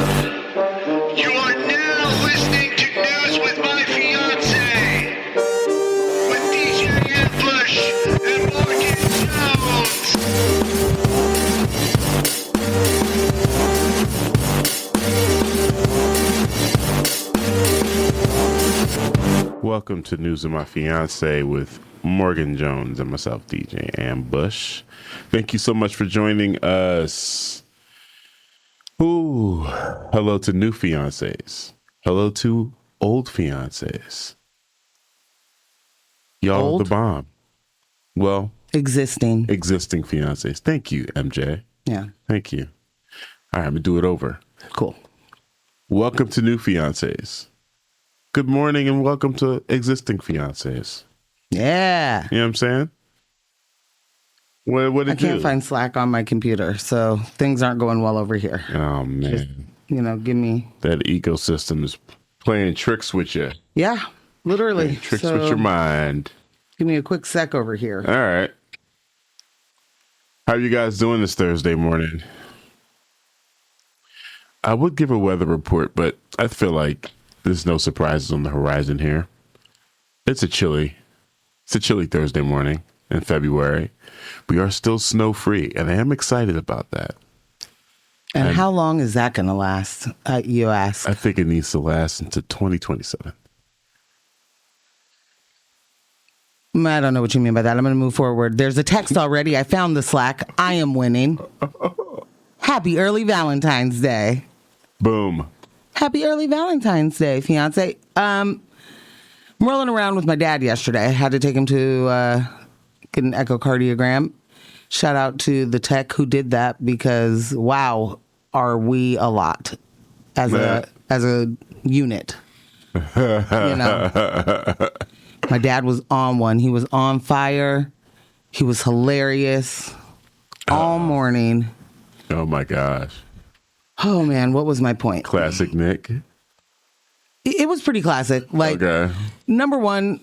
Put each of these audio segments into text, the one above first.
You are now listening to News with My Fiancé with DJ Ambush and Morgan Jones. Welcome to News with My Fiancé with Morgan Jones and myself, DJ Ambush. Thank you so much for joining us. Ooh, hello to new fiancés. Hello to old fiancés. Y'all Old? the bomb. Well, Existing. fiancés. Thank you, MJ. Yeah. Thank you. All right, I'm going to do it over. Cool. Welcome to new fiancés. Good morning and welcome to existing fiancés. Yeah. You know what I'm saying? What I did you can't find Slack on my computer, so things aren't going well over here. Oh, man. Give me... That ecosystem is playing tricks with you. Yeah, literally. Playing tricks So, with your mind. Give me a quick sec over here. All right. How are you guys doing this Thursday morning? I would give a weather report, but I feel like there's no surprises on the horizon here. It's a chilly Thursday morning in February. We are still snow-free, and I am excited about that. And how long is that going to last, you ask? I think it needs to last into 2027. I don't know what you mean by that. I'm going to move forward. There's a text already. I found the Slack. I am winning. Happy early Valentine's Day. Boom. Happy early Valentine's Day, fiance. I'm rolling around with my dad yesterday. I had to take him to get an echocardiogram. Shout out to the tech who did that because, wow, are we a lot as a unit. My dad was on one. He was on fire. He was hilarious all morning. Oh, my gosh. Oh, man, what was my point? Classic Nick. It was pretty classic. Like, Okay. Number one,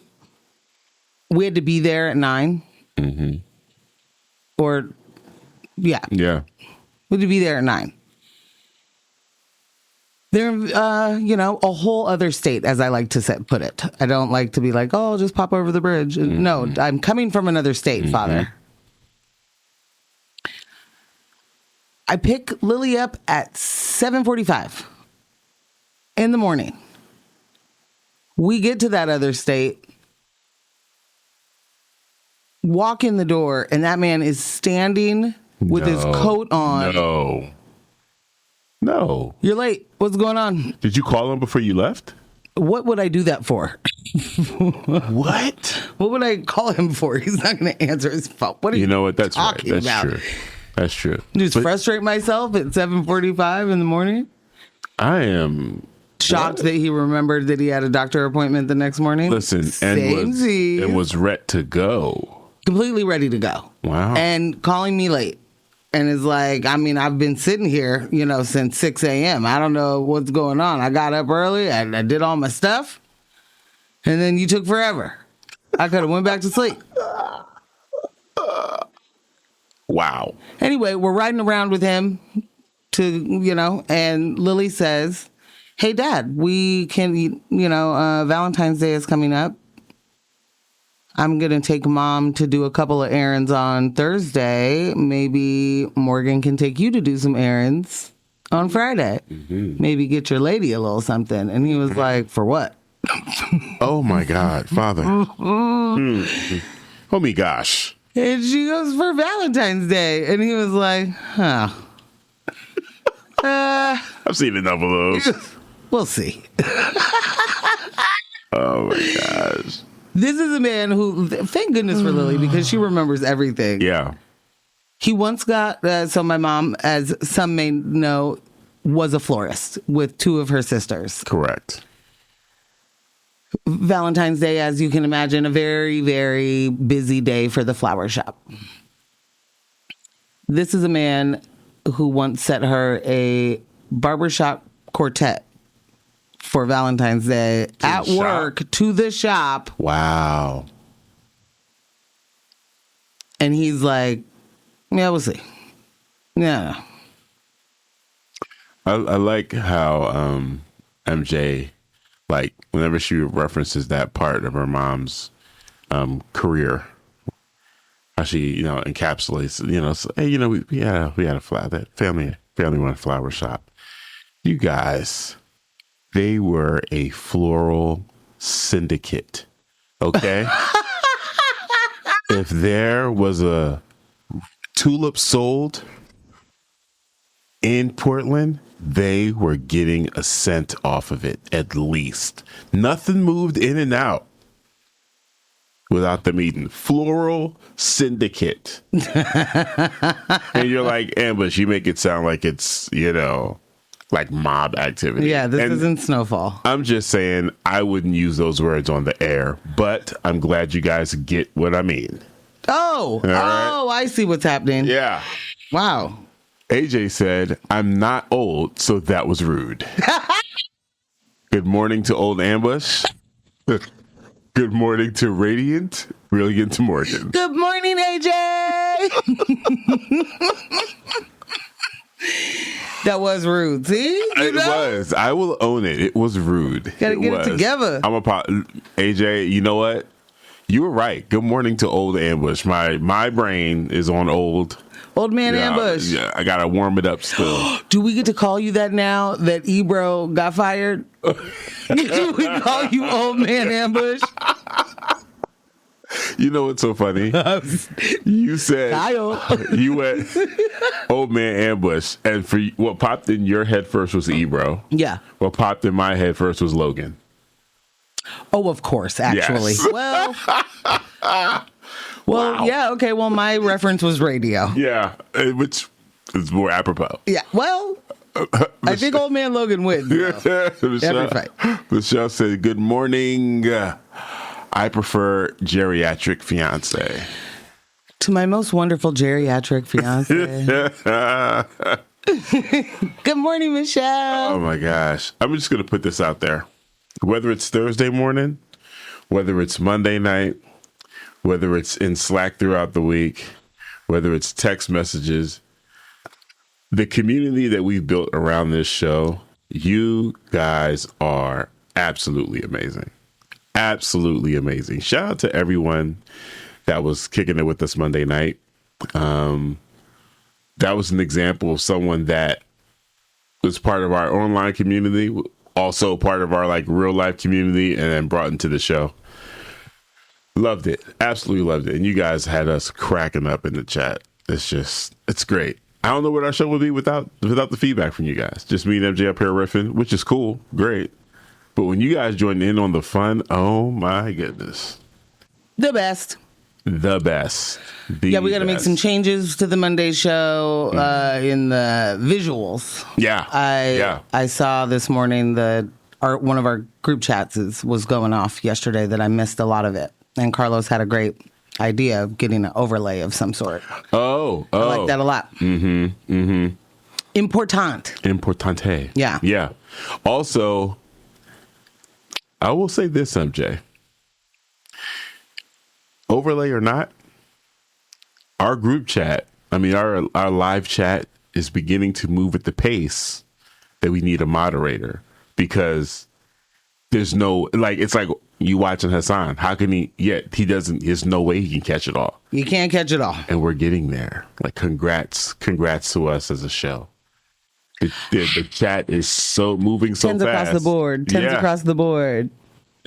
we had to be there at 9. Mm-hmm. Or, yeah. Yeah. We had to be there at 9. They're, a whole other state, as I like to put it. I don't like to be like, oh, I'll just pop over the bridge. Mm-hmm. No, I'm coming from another state, mm-hmm. Father. I pick Lily up at 7:45 in the morning. We get to that other state, walk in the door, and that man is standing with his coat on. No. You're late. What's going on? Did you call him before you left? What would I do that for? What? What would I call him for? He's not going to answer his phone. What are you know what? That's talking right. That's about? true. That's true. Just frustrate myself at 7:45 in the morning? I am shocked that he remembered that he had a doctor appointment the next morning. Listen, and was ready to go. Completely ready to go. Wow. And calling me late. And is like, I've been sitting here, since 6 a.m. I don't know what's going on. I got up early. I did all my stuff. And then you took forever. I could have went back to sleep. Wow. Anyway, we're riding around with him and Lily says, hey, Dad, we can, Valentine's Day is coming up. I'm going to take Mom to do a couple of errands on Thursday. Maybe Morgan can take you to do some errands on Friday. Mm-hmm. Maybe get your lady a little something. And he was like, for what? Oh, my God, Father. Oh, my gosh. And she goes, for Valentine's Day. And he was like, huh. I've seen enough of those. We'll see. Oh, my gosh. This is a man who, thank goodness for Lily, because she remembers everything. Yeah. He once got, so my mom, as some may know, was a florist with 2 of her sisters. Correct. Valentine's Day, as you can imagine, a very, very busy day for the flower shop. This is a man who once set her a barbershop quartet for Valentine's Day at work to the shop. Wow. And he's like, yeah, we'll see. Yeah. I like how MJ, like, whenever she references that part of her mom's career, how she, encapsulates, so, hey, we had a flower, that family run flower shop. You guys, they were a floral syndicate. Okay. If there was a tulip sold in Portland, they were getting a cent off of it, at least. Nothing moved in and out without them eating. Floral syndicate. And you're like, Ambush, you make it sound like it's, like mob activity. Yeah, this isn't Snowfall. I'm just saying I wouldn't use those words on the air, but I'm glad you guys get what I mean. Oh, right. I see what's happening. Yeah. Wow. AJ said, I'm not old, so that was rude. Good morning to Old Ambush. Good morning to Radiant. Brilliant to Morgan. Good morning, AJ. That was rude. See? It was. I will own it. It was rude. Gotta get it together. AJ, you know what? You were right. Good morning to Old Ambush. My brain is on old. Old man Ambush. Yeah, I gotta warm it up still. Do we get to call you that now that Ebro got fired? Do we call you Old man Ambush? You know what's so funny? You said Kyle. You went Old man Ambush, and for what popped in your head first was Ebro. Yeah. What popped in my head first was Logan. Oh, of course, actually. Yes. Well, Wow. yeah, okay. Well, my reference was radio. Yeah, which is more apropos. Yeah. Well, I think Old Man Logan wins. Every fight. Michelle said, "Good morning. I prefer geriatric fiance." To my most wonderful geriatric fiance. Good morning, Michelle. Oh my gosh. I'm just going to put this out there. Whether it's Thursday morning, whether it's Monday night, whether it's in Slack throughout the week, whether it's text messages, the community that we've built around this show, you guys are absolutely amazing. Absolutely amazing. Shout out to everyone that was kicking it with us Monday night. That was an example of someone that was part of our online community, also part of our like real life community, and then brought into the show. Loved it. Absolutely loved it. And you guys had us cracking up in the chat. It's great. I don't know what our show would be without the feedback from you guys. Just me and MJ up here riffing, which is cool. Great. But when you guys join in on the fun, oh my goodness. The best. The best. Yeah, we got to make some changes to the Monday show in the visuals. Yeah. I saw this morning one of our group chats was going off yesterday that I missed a lot of it. And Carlos had a great idea of getting an overlay of some sort. Oh. I like that a lot. Importante. Yeah. Yeah. Also, I will say this, MJ. Overlay or not, our group chat, our live chat is beginning to move at the pace that we need a moderator, because there's no, like, it's like you watching Hassan. How can he, there's no way he can catch it all. You can't catch it all. And we're getting there. Like, congrats to us as a show. The chat is moving so fast. Across the board. Across the board.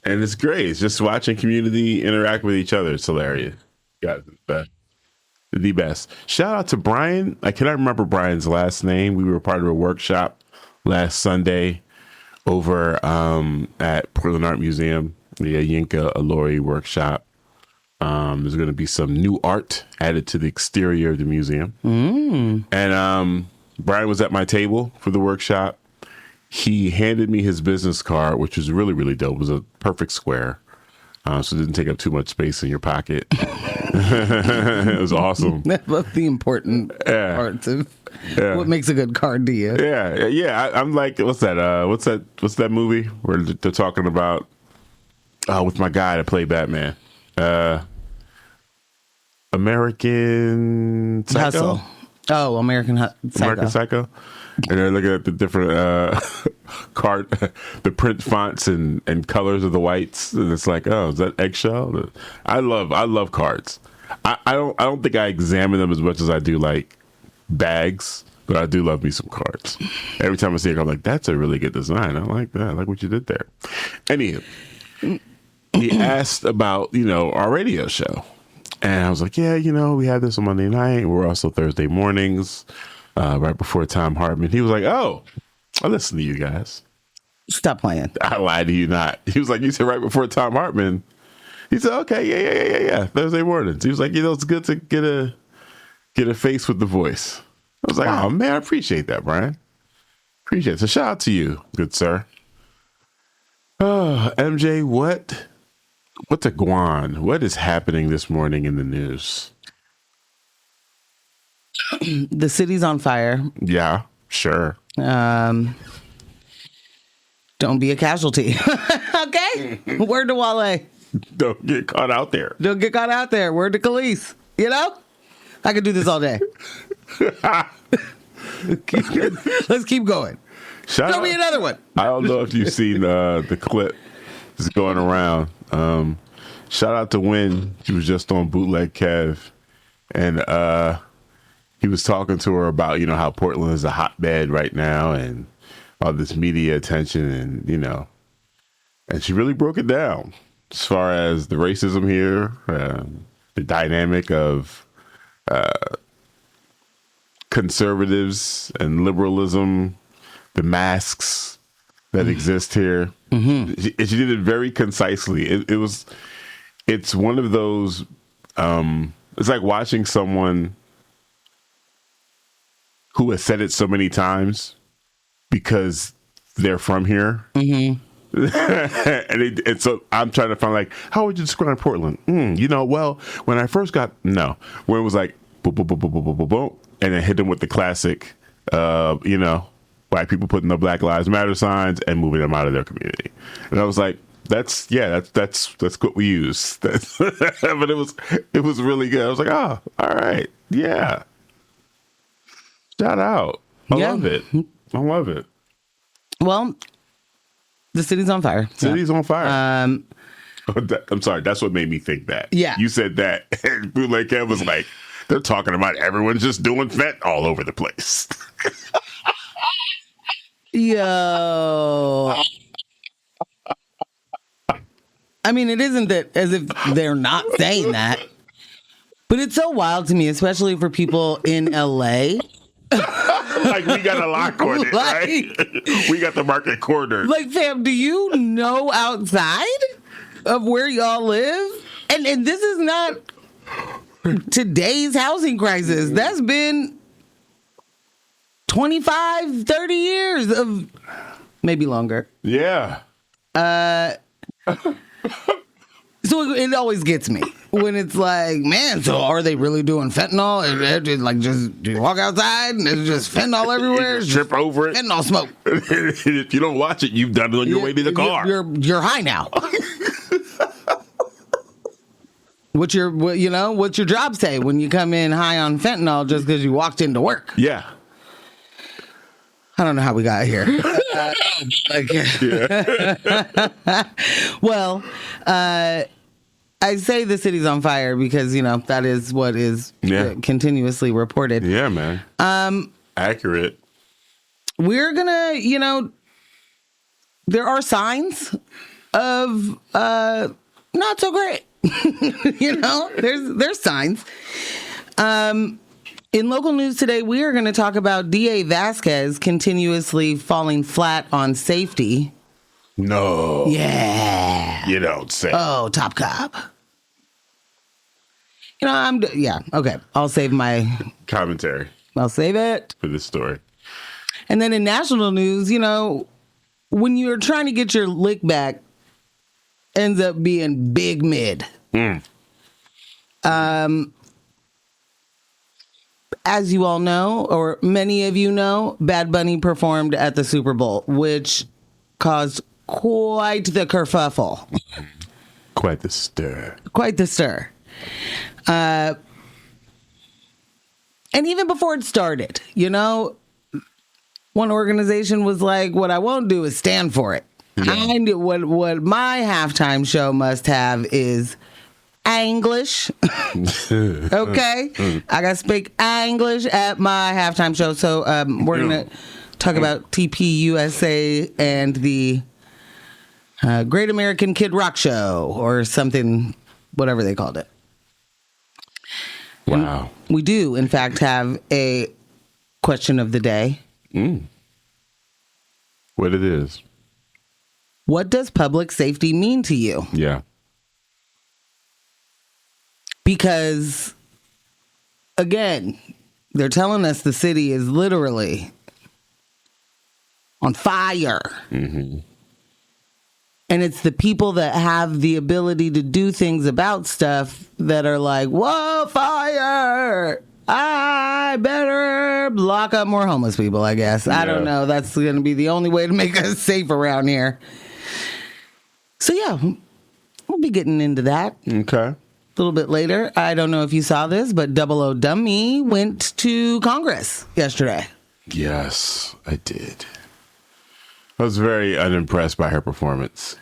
And it's great. It's just watching community interact with each other. It's hilarious. Guys, the best. Shout out to Brian. I cannot remember Brian's last name. We were part of a workshop last Sunday over at Portland Art Museum, the Yinka Alori workshop. There's going to be some new art added to the exterior of the museum. And Brian was at my table for the workshop. He handed me his business card, which was really, really dope. It was a perfect square. So it didn't take up too much space in your pocket. It was awesome. I love the important parts of what makes a good card to you. Yeah. I'm like, what's that movie where they're talking about with my guy that played Batman? American Psycho? Hustle. Oh, American Psycho. American Psycho. and they're looking at the different the print fonts and colors of the whites, and it's like, oh, is that eggshell? I love cards. I don't think I examine them as much as I do like bags, but I do love me some cards. Every time I see it, I'm like, that's a really good design. I like that. I like what you did there. Anywho, he asked about our radio show. And I was like, yeah, we had this on Monday night. We're also Thursday mornings, right before Tom Hartman. He was like, oh, I listen to you guys. Stop playing. I lied to you not. He was like, you said right before Tom Hartman. He said, okay, yeah. Thursday mornings. He was like, it's good to get a face with the voice. I was like, wow. Oh, man, I appreciate that, Brian. Appreciate it. So shout out to you, good sir. Oh, MJ, what's a guan? What is happening this morning in the news? The city's on fire. Yeah, sure. Don't be a casualty. Okay? Word to Wale. Don't get caught out there. Don't get caught out there. Word to Khalees. I could do this all day. Let's keep going. Show me another one. I don't know if you've seen the clip that's going around. Shout out to Wynn. She was just on Bootleg Kev, and he was talking to her about how Portland is a hotbed right now and all this media attention, and and she really broke it down as far as the racism here, the dynamic of conservatives and liberalism, the masks that exist here. Mm-hmm. She did it very concisely. It's one of those, it's like watching someone who has said it so many times because they're from here. Mm-hmm. and so I'm trying to find, like, how would you describe Portland? Well, when I first got, where it was like, boom, boom, boom, boom, boom, boom, boom, boom, and then hit them with the classic, white people putting the Black Lives Matter signs and moving them out of their community. And I was like, that's what we use. But it was really good. I was like, oh, all right. Yeah. Shout out. I love it. Well, the city's on fire. City's on fire. I'm sorry. That's what made me think that. Yeah. You said that. And Bootleg Kev was like, they're talking about everyone's just doing fent all over the place. Yo. I mean, it isn't that as if they're not saying that, but it's so wild to me, especially for people in LA. Like, we got a lock on it, right? We got the market cornered. Like, fam, do you know outside of where y'all live? And this is not today's housing crisis. That's been 25, 30 years of maybe longer. Yeah. So it always gets me when it's like, man, so are they really doing fentanyl? Just do you walk outside and there's just fentanyl everywhere? You trip over it. Fentanyl smoke. If you don't watch it, you've done it on your way to the car. You're high now. What's your job say when you come in high on fentanyl just because you walked into work? Yeah. I don't know how we got here. Well, I say the city's on fire because, that is what is continuously reported. Yeah, man. Accurate. We're going to, there are signs of not so great. There's signs. In local news today, we are going to talk about DA Vasquez continuously falling flat on safety. No. Yeah. You don't say. Oh, top cop. Okay. I'll save my commentary. I'll save it for this story. And then in national news, when you're trying to get your lick back, ends up being big mid. As you all know, or many of you know, Bad Bunny performed at the Super Bowl, which caused quite the kerfuffle. Quite the stir. Quite the stir. And even before it started, one organization was like, what I won't do is stand for it. Yeah. I knew what my halftime show must have is English. Okay? I got to speak English at my halftime show. So we're going to talk about TPUSA and the Great American Kid Rock Show or something, whatever they called it. Wow. And we do, in fact, have a question of the day. What it is. What does public safety mean to you? Yeah. Because, again, they're telling us the city is literally on fire. Mm-hmm. And it's the people that have the ability to do things about stuff that are like, whoa, fire! I better lock up more homeless people, I guess. I don't know. That's going to be the only way to make us safe around here. So, yeah, we'll be getting into that. Okay. A little bit later. I don't know if you saw this, but Double O Dummy went to Congress yesterday. Yes, I did. I was very unimpressed by her performance.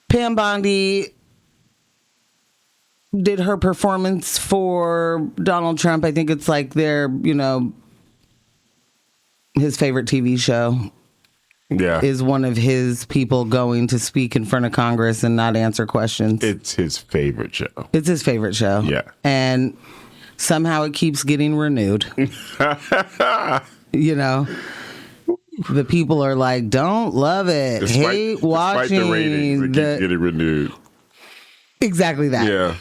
Pam Bondi did her performance for Donald Trump. I think it's like their, his favorite TV show. Yeah. Is one of his people going to speak in front of Congress and not answer questions. It's his favorite show. It's his favorite show. Yeah. And somehow it keeps getting renewed. The people are like, don't love it. Hate watching. Despite the ratings, it keeps getting renewed. Exactly that. Yeah.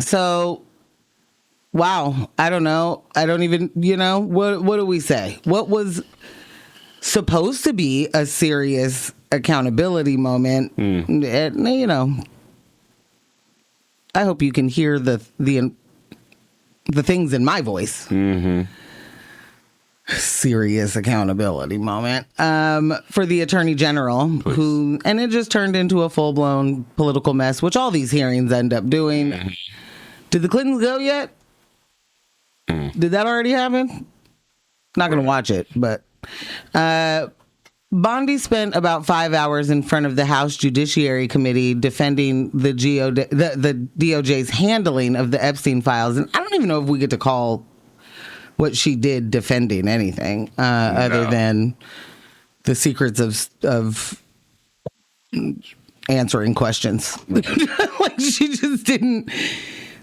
So, wow. I don't know. I don't even, what do we say? What was supposed to be a serious accountability moment? I hope you can hear the things in my voice. Mm-hmm. Serious accountability moment for the Attorney General, and it just turned into a full-blown political mess, which all these hearings end up doing. Mm-hmm. Did the Clintons go yet? Did that already happen? Not going to watch it, but Bondi spent about 5 hours in front of the House Judiciary Committee defending the DOJ's handling of the Epstein files, and I don't even know if we get to call what she did defending anything other than the secrets of answering questions. Like she just didn't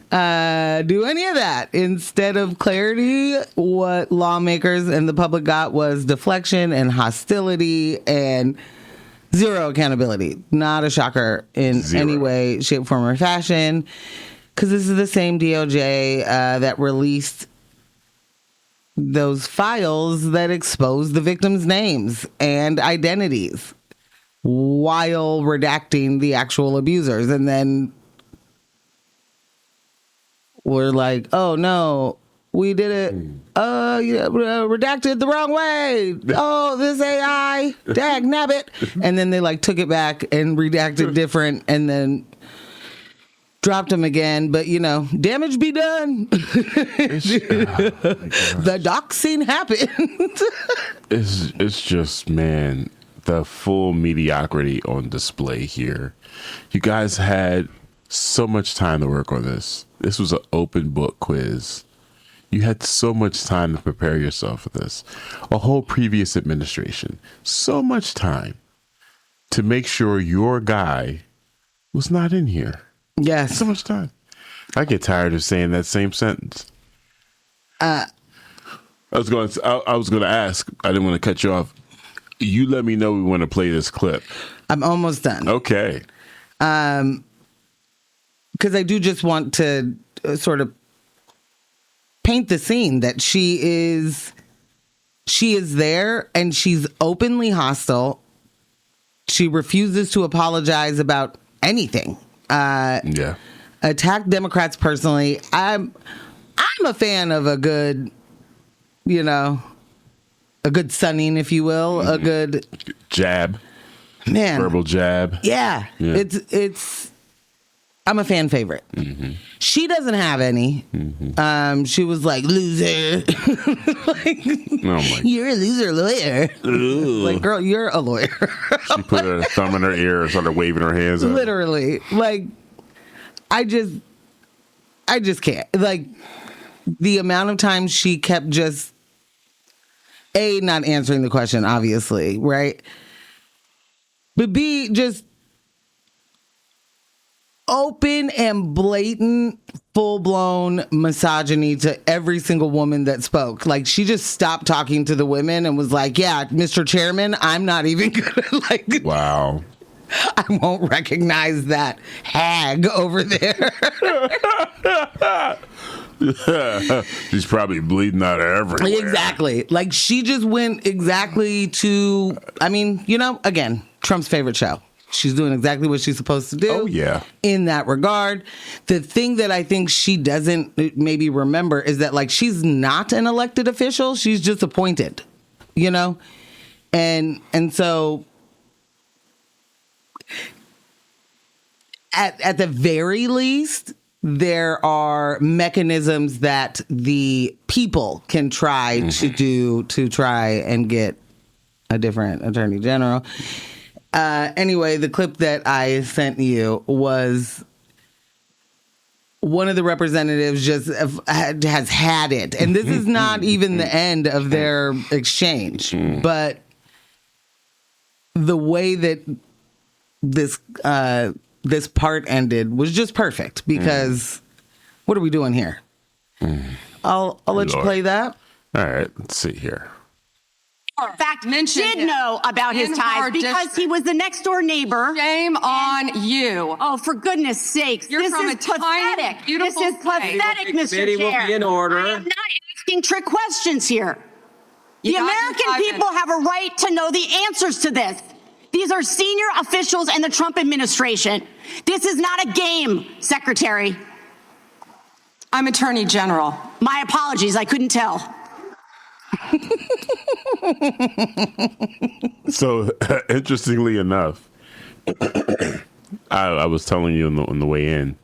do any of that. Instead of clarity, what lawmakers and the public got was deflection and hostility and zero accountability. Not a shocker in any way, shape, form, or fashion, because this is the same DOJ that released those files that expose the victims' names and identities while redacting the actual abusers. And then we're like, oh no, we did it. Redacted the wrong way. Oh, this AI, dag nabbit. And then they took it back and redacted different and then dropped them again, but damage be done. The doxing happened. It's just, man, the full mediocrity on display here. You guys had so much time to work on this. This was an open book quiz. You had so much time to prepare yourself for this. A whole previous administration. So much time to make sure your guy was not in here. Yes. So much time. I get tired of saying that same sentence. I was going to ask. I didn't want to cut you off. You let me know we want to play this clip. I'm almost done. Okay. Because I do just want to sort of paint the scene that she is there and she's openly hostile. She refuses to apologize about anything. Attack Democrats personally. I'm a fan of a good, a good sunning, if you will, a good jab, man, verbal jab. Yeah. It's I'm a fan favorite. She doesn't have any. She was like, loser. Like, Oh my! you're a loser lawyer. Like, girl, you're a lawyer. She put her thumb in her ear and started waving her hands. At Literally. Like, I just can't. Like, the amount of time she kept just, A, not answering the question, obviously, right? But B, just open and blatant, full-blown misogyny to every single woman that spoke. Like, she just stopped talking to the women and was like, yeah, Mr. Chairman, I'm not even gonna, like... Wow. I won't recognize that hag over there. She's probably bleeding out everywhere. Exactly. Like, she just went exactly to, I mean, again, Trump's favorite show. She's doing exactly what she's supposed to do. Oh, yeah. In that regard. The thing that I think she doesn't maybe remember is that, like, she's not an elected official. She's just appointed, And so at the very least, there are mechanisms that the people can try to do to try and get a different attorney general. Anyway, the clip that I sent you was one of the representatives just has had it. And this is not even the end of their exchange. But the way that this part ended was just perfect because what are we doing here? I'll let you play that. All right, let's see here. In fact, did know about his ties because he was the next door neighbor. Shame on you. Oh, for goodness sakes. You're this from is a tiny, pathetic. beautiful This is state. pathetic, Mr. Committee Chair. will be in order. I am not asking trick questions here. You The got your American 5 people minutes. have a right to know the answers to this. These are senior officials in the Trump administration. This is not a game, Secretary. I'm Attorney General. My apologies, I couldn't tell. So, interestingly enough, I was telling you on the way in,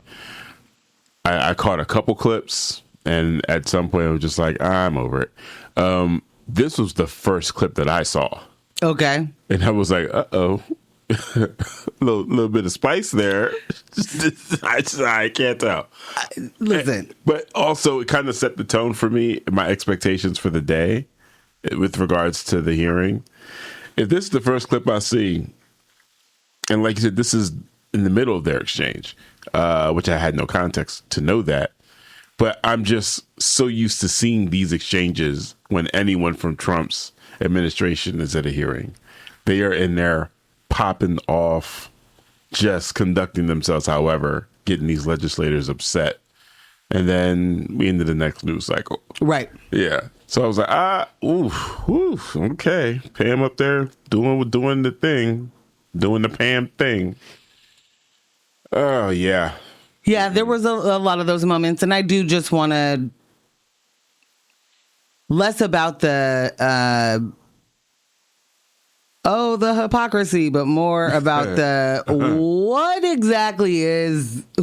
I caught a couple clips, and at some point I was just like, I'm over it. This was the first clip that I saw. Okay. And I was like, uh-oh. little bit of spice there. I can't tell. Listen. But also, it kind of set the tone for me, my expectations for the day with regards to the hearing. If this is the first clip I see, and like you said, this is in the middle of their exchange, which I had no context to know that. But I'm just so used to seeing these exchanges when anyone from Trump's administration is at a hearing. They are in there popping off, just conducting themselves, however, getting these legislators upset. And then we into the next news cycle. Right. Yeah. So I was like, okay. Pam up there doing the thing, doing the Pam thing. Oh, yeah. Yeah, there was a lot of those moments, and I do just want to less about the hypocrisy, but more about the what exactly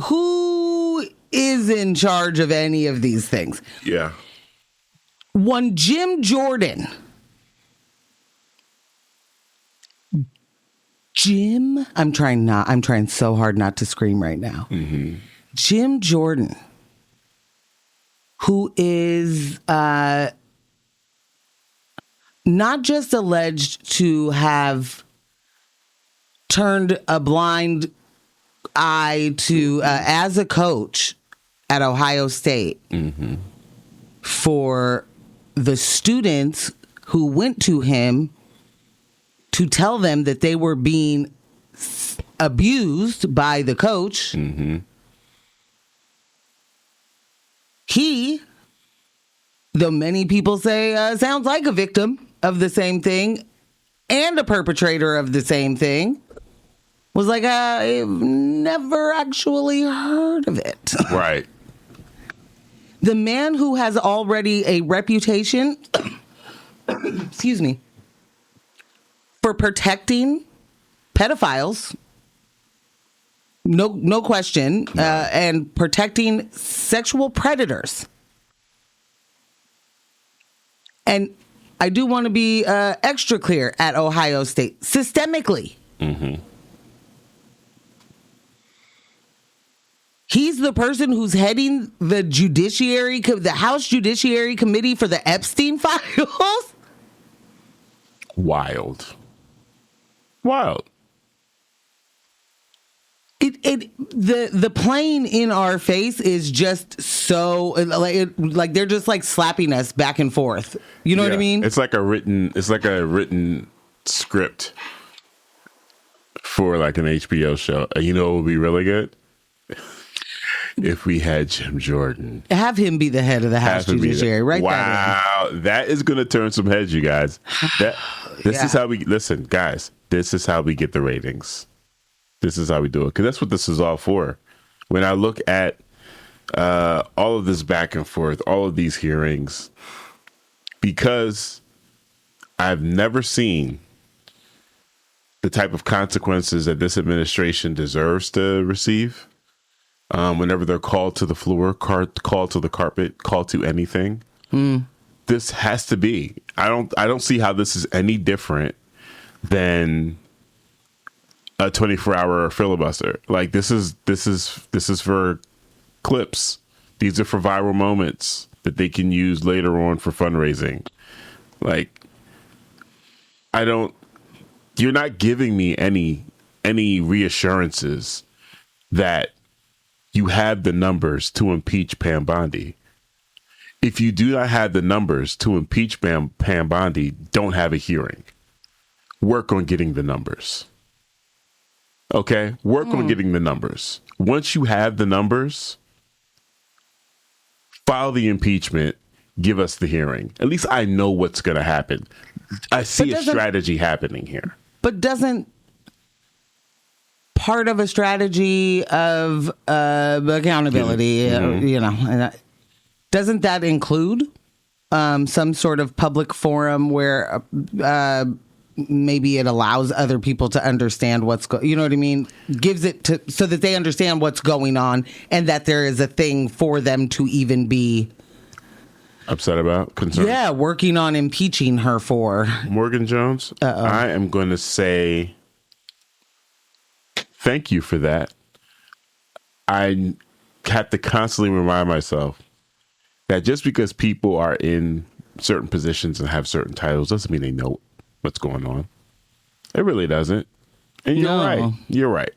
who is in charge of any of these things. Yeah. One Jim Jordan. I'm trying so hard not to scream right now. Mm-hmm. Jim Jordan, who is not just alleged to have turned a blind eye to as a coach at Ohio State for the students who went to him to tell them that they were being abused by the coach. Mm-hmm. He, though many people say sounds like a victim of the same thing and a perpetrator of the same thing, was like, I've never actually heard of it. Right. The man who has already a reputation, excuse me, for protecting pedophiles No question. And protecting sexual predators. And I do want to be extra clear at Ohio State. Systemically. Mm-hmm. He's the person who's heading the the House Judiciary Committee for the Epstein files. Wild. The playing in our face is just so like they're just like slapping us back and forth. You know what I mean? It's like a written script for like an HBO show. You know what would be really good? If we had Jim Jordan. Have him be the head of the House Judiciary, right? Wow, that is going to turn some heads, you guys. This is how we listen, guys. This is how we get the ratings. This is how we do it, because that's what this is all for. When I look at all of this back and forth, all of these hearings, because I've never seen the type of consequences that this administration deserves to receive. Whenever they're called to the floor, called to the carpet, called to anything, this has to be. I don't see how this is any different than a 24-hour filibuster. Like this is for clips. These are for viral moments that they can use later on for fundraising. Like you're not giving me any reassurances that you have the numbers to impeach Pam Bondi. If you do not have the numbers to impeach Pam Bondi, don't have a hearing. Work on getting the numbers. Okay? Work on getting the numbers. Once you have the numbers, file the impeachment, give us the hearing. At least I know what's going to happen. I see a strategy happening here. But doesn't part of a strategy of accountability, doesn't that include some sort of public forum where maybe it allows other people to understand you know what I mean? Gives it so that they understand what's going on and that there is a thing for them to even be upset about, concerned. Yeah, working on impeaching her for. Morgan Jones, I am going to say thank you for that. I have to constantly remind myself that just because people are in certain positions and have certain titles doesn't mean they know what's going on. It really doesn't. And you're right.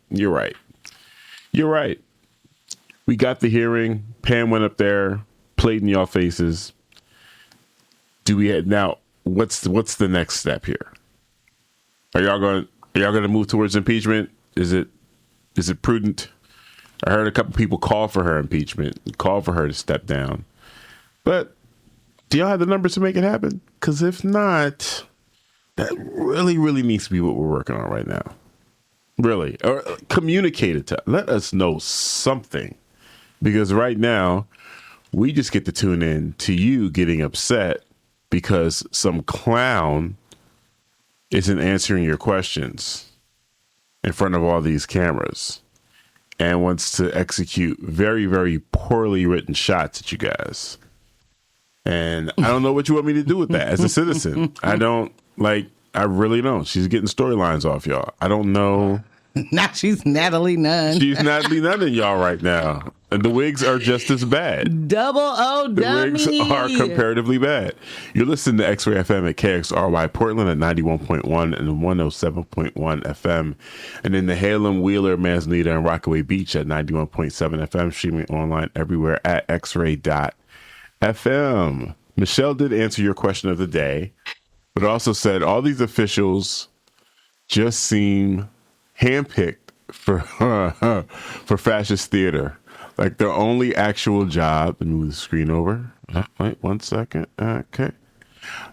We got the hearing. Pam went up there, played in y'all faces. Now what's the next step here? Are y'all going to move towards impeachment? Is it prudent? I heard a couple people call for her impeachment, call for her to step down. But do y'all have the numbers to make it happen? Because if not, that really, really needs to be what we're working on right now. Really. Or communicate it to. Let us know something. Because right now, we just get to tune in to you getting upset because some clown isn't answering your questions in front of all these cameras and wants to execute very, very poorly written shots at you guys. And I don't know what you want me to do with that as a citizen. I really don't. She's getting storylines off y'all. I don't know. Now she's Natalie Nunn. She's Natalie Nunn in y'all right now. And the wigs are just as bad. Double O dummy. The wigs are comparatively bad. You're listening to X-Ray FM at KXRY Portland at 91.1 and 107.1 FM. And in the Halem, Wheeler, Manzanita, and Rockaway Beach at 91.7 FM. Streaming online everywhere at xray.fm. Michelle did answer your question of the day, but also said all these officials just seem handpicked for fascist theater. Like their only actual job, let me move the screen over. Wait 1 second. Okay.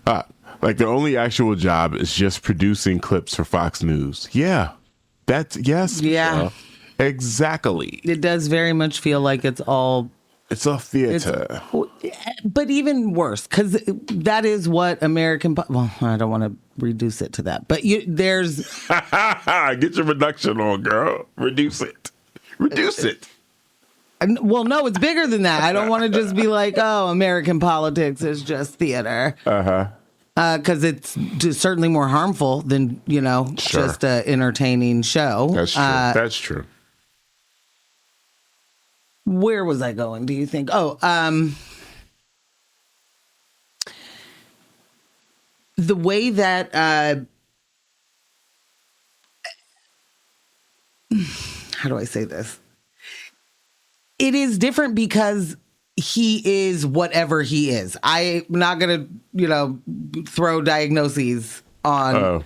Like their only actual job is just producing clips for Fox News. Yeah. Yes. Yeah. Exactly. It does very much feel like it's all theater. But even worse, because that is what American... Well, I don't want to reduce it to that. But there's... Get your reduction on, girl. Reduce it. Reduce it. Well, no, it's bigger than that. I don't want to just be like, oh, American politics is just theater. Because it's certainly more harmful than, just an entertaining show. That's true. That's true. Where was I going, do you think? Oh, the way that, how do I say this? It is different because he is whatever he is. I'm not going to, throw diagnoses on. Oh.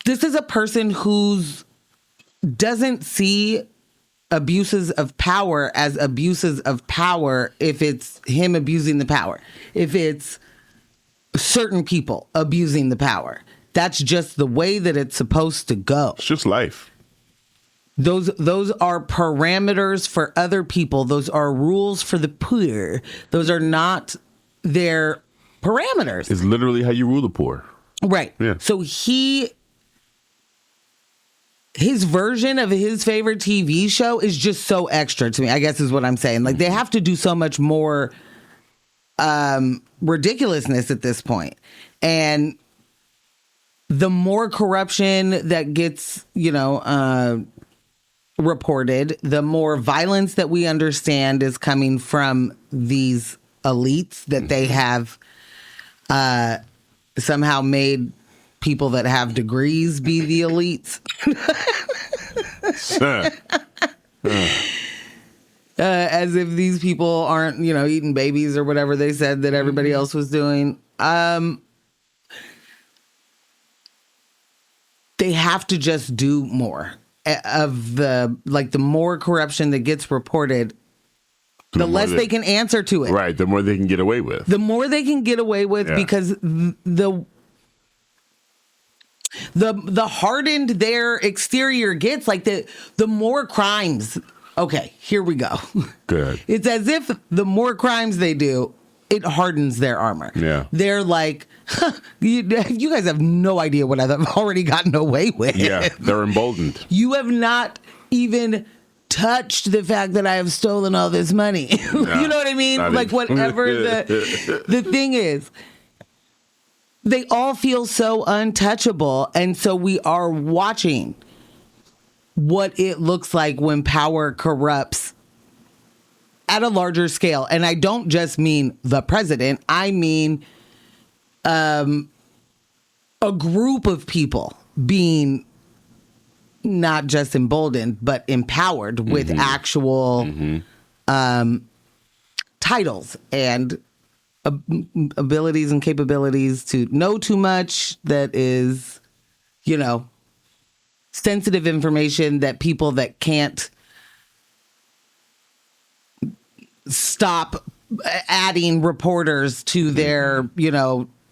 This is a person who's doesn't see abuses of power as abuses of power if it's him abusing the power. If it's certain people abusing the power. That's just the way that it's supposed to go. It's just life. Those are parameters for other people. Those are rules for the poor. Those are not their parameters. It's literally how you rule the poor. Right. Yeah. So his version of his favorite TV show is just so extra to me, I guess is what I'm saying. Like, they have to do so much more ridiculousness at this point. And the more corruption that gets, reported, the more violence that we understand is coming from these elites that they have somehow made people that have degrees be the elites. As if these people aren't, eating babies or whatever they said that everybody else was doing. They have to just do more of the more corruption that gets reported, the less they can answer to it. Right. The more they can get away with. The more they can get away with, because the hardened their exterior gets, like the more crimes. Okay, here we go. Good. It's as if the more crimes they do, it hardens their armor. Yeah. They're like, you guys have no idea what I've already gotten away with. Yeah, they're emboldened. You have not even touched the fact that I have stolen all this money. You know what I mean? Like, whatever the thing is. They all feel so untouchable. And so we are watching what it looks like when power corrupts at a larger scale. And I don't just mean the president. I mean a group of people being not just emboldened, but empowered with actual titles and abilities and capabilities to know too much that is, sensitive information that people that can't stop adding reporters to their,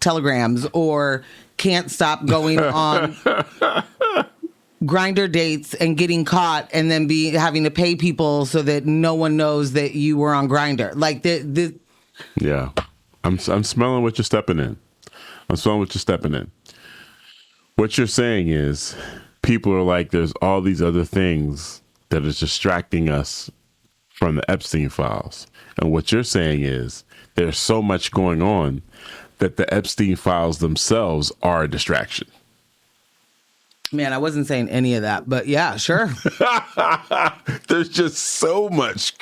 telegrams, or can't stop going on Grindr dates and getting caught and then having to pay people so that no one knows that you were on Grindr. Like yeah. I'm smelling what you're stepping in. What you're saying is people are like, there's all these other things that is distracting us from the Epstein files. And what you're saying is there's so much going on that the Epstein files themselves are a distraction. Man, I wasn't saying any of that, but yeah, sure. There's just so much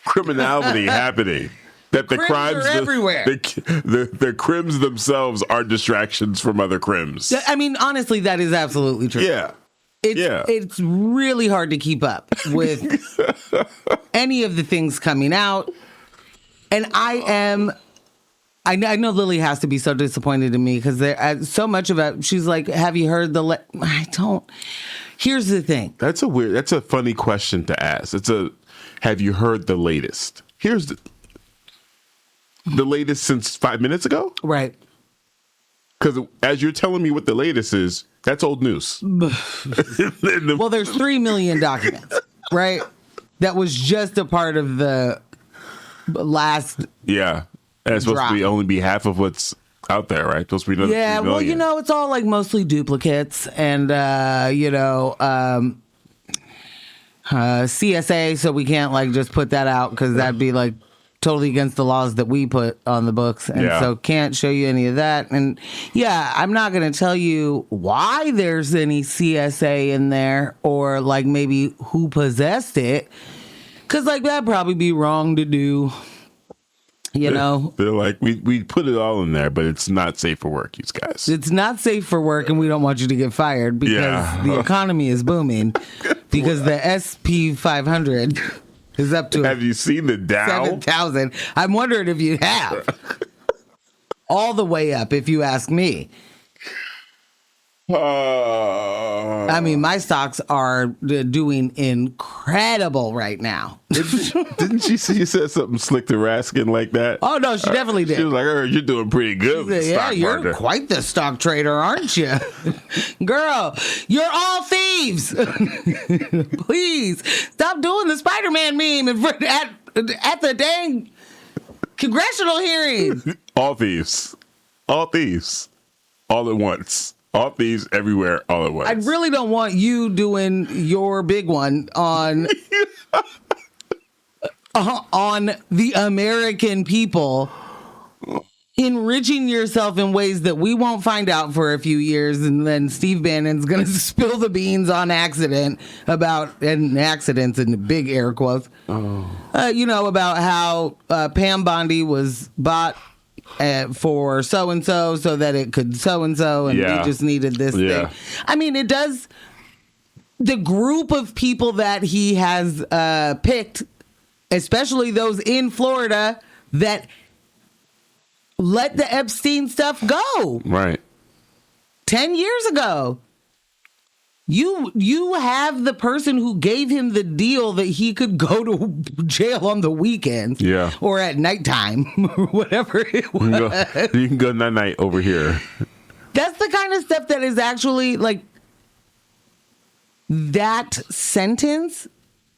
criminality happening that the crimes are everywhere. The crims themselves are distractions from other crims. I mean, honestly, that is absolutely true. Yeah. It's really hard to keep up with any of the things coming out. And I know Lily has to be so disappointed in me because so much of it, she's like, have you heard I don't. Here's the thing. That's a funny question to ask. Have you heard the latest? Here's the latest since 5 minutes ago? Right. Because as you're telling me what the latest is, that's old news. Well, there's 3 million documents, right? That was just a part of the last. Yeah. That's supposed to only be half of what's out there, right? Supposed to be another 3 Yeah, well, million. it's all like mostly duplicates and, CSA, so we can't like just put that out because that'd be like totally against the laws that we put on the books. And Yeah. so can't show you any of that. And yeah, I'm not going to tell you why there's any CSA in there or like maybe who possessed it. Because like that'd probably be wrong to do. They're like, we put it all in there, but it's not safe for work, you guys. It's not safe for work, and we don't want you to get fired because the economy is booming. Because the SP 500 is up to Have you seen the Dow? 7,000. I'm wondering if you have. All the way up, if you ask me. I mean, my stocks are doing incredible right now. Didn't she see you said something slick to Raskin like that? Oh, no, she definitely did. She was like, you're doing pretty good with the Yeah, stock you're market. quite the stock trader, aren't you? Girl, you're all thieves. Please, stop doing the Spider-Man meme at the dang congressional hearing. All thieves. All thieves. All at once. All thieves everywhere, all at once. I really don't want you doing your big one on the American people, enriching yourself in ways that we won't find out for a few years, and then Steve Bannon's going to spill the beans on accident and accidents in big air quotes, about how Pam Bondi was bought for so-and-so so that it could so-and-so and we just needed this thing. I mean, it does. The group of people that he has picked, especially those in Florida that let the Epstein stuff go. Right. 10 years ago. You have the person who gave him the deal that he could go to jail on the weekends. Yeah. Or at nighttime, or whatever it was. You can go night over here. That's the kind of stuff that is actually like, that sentence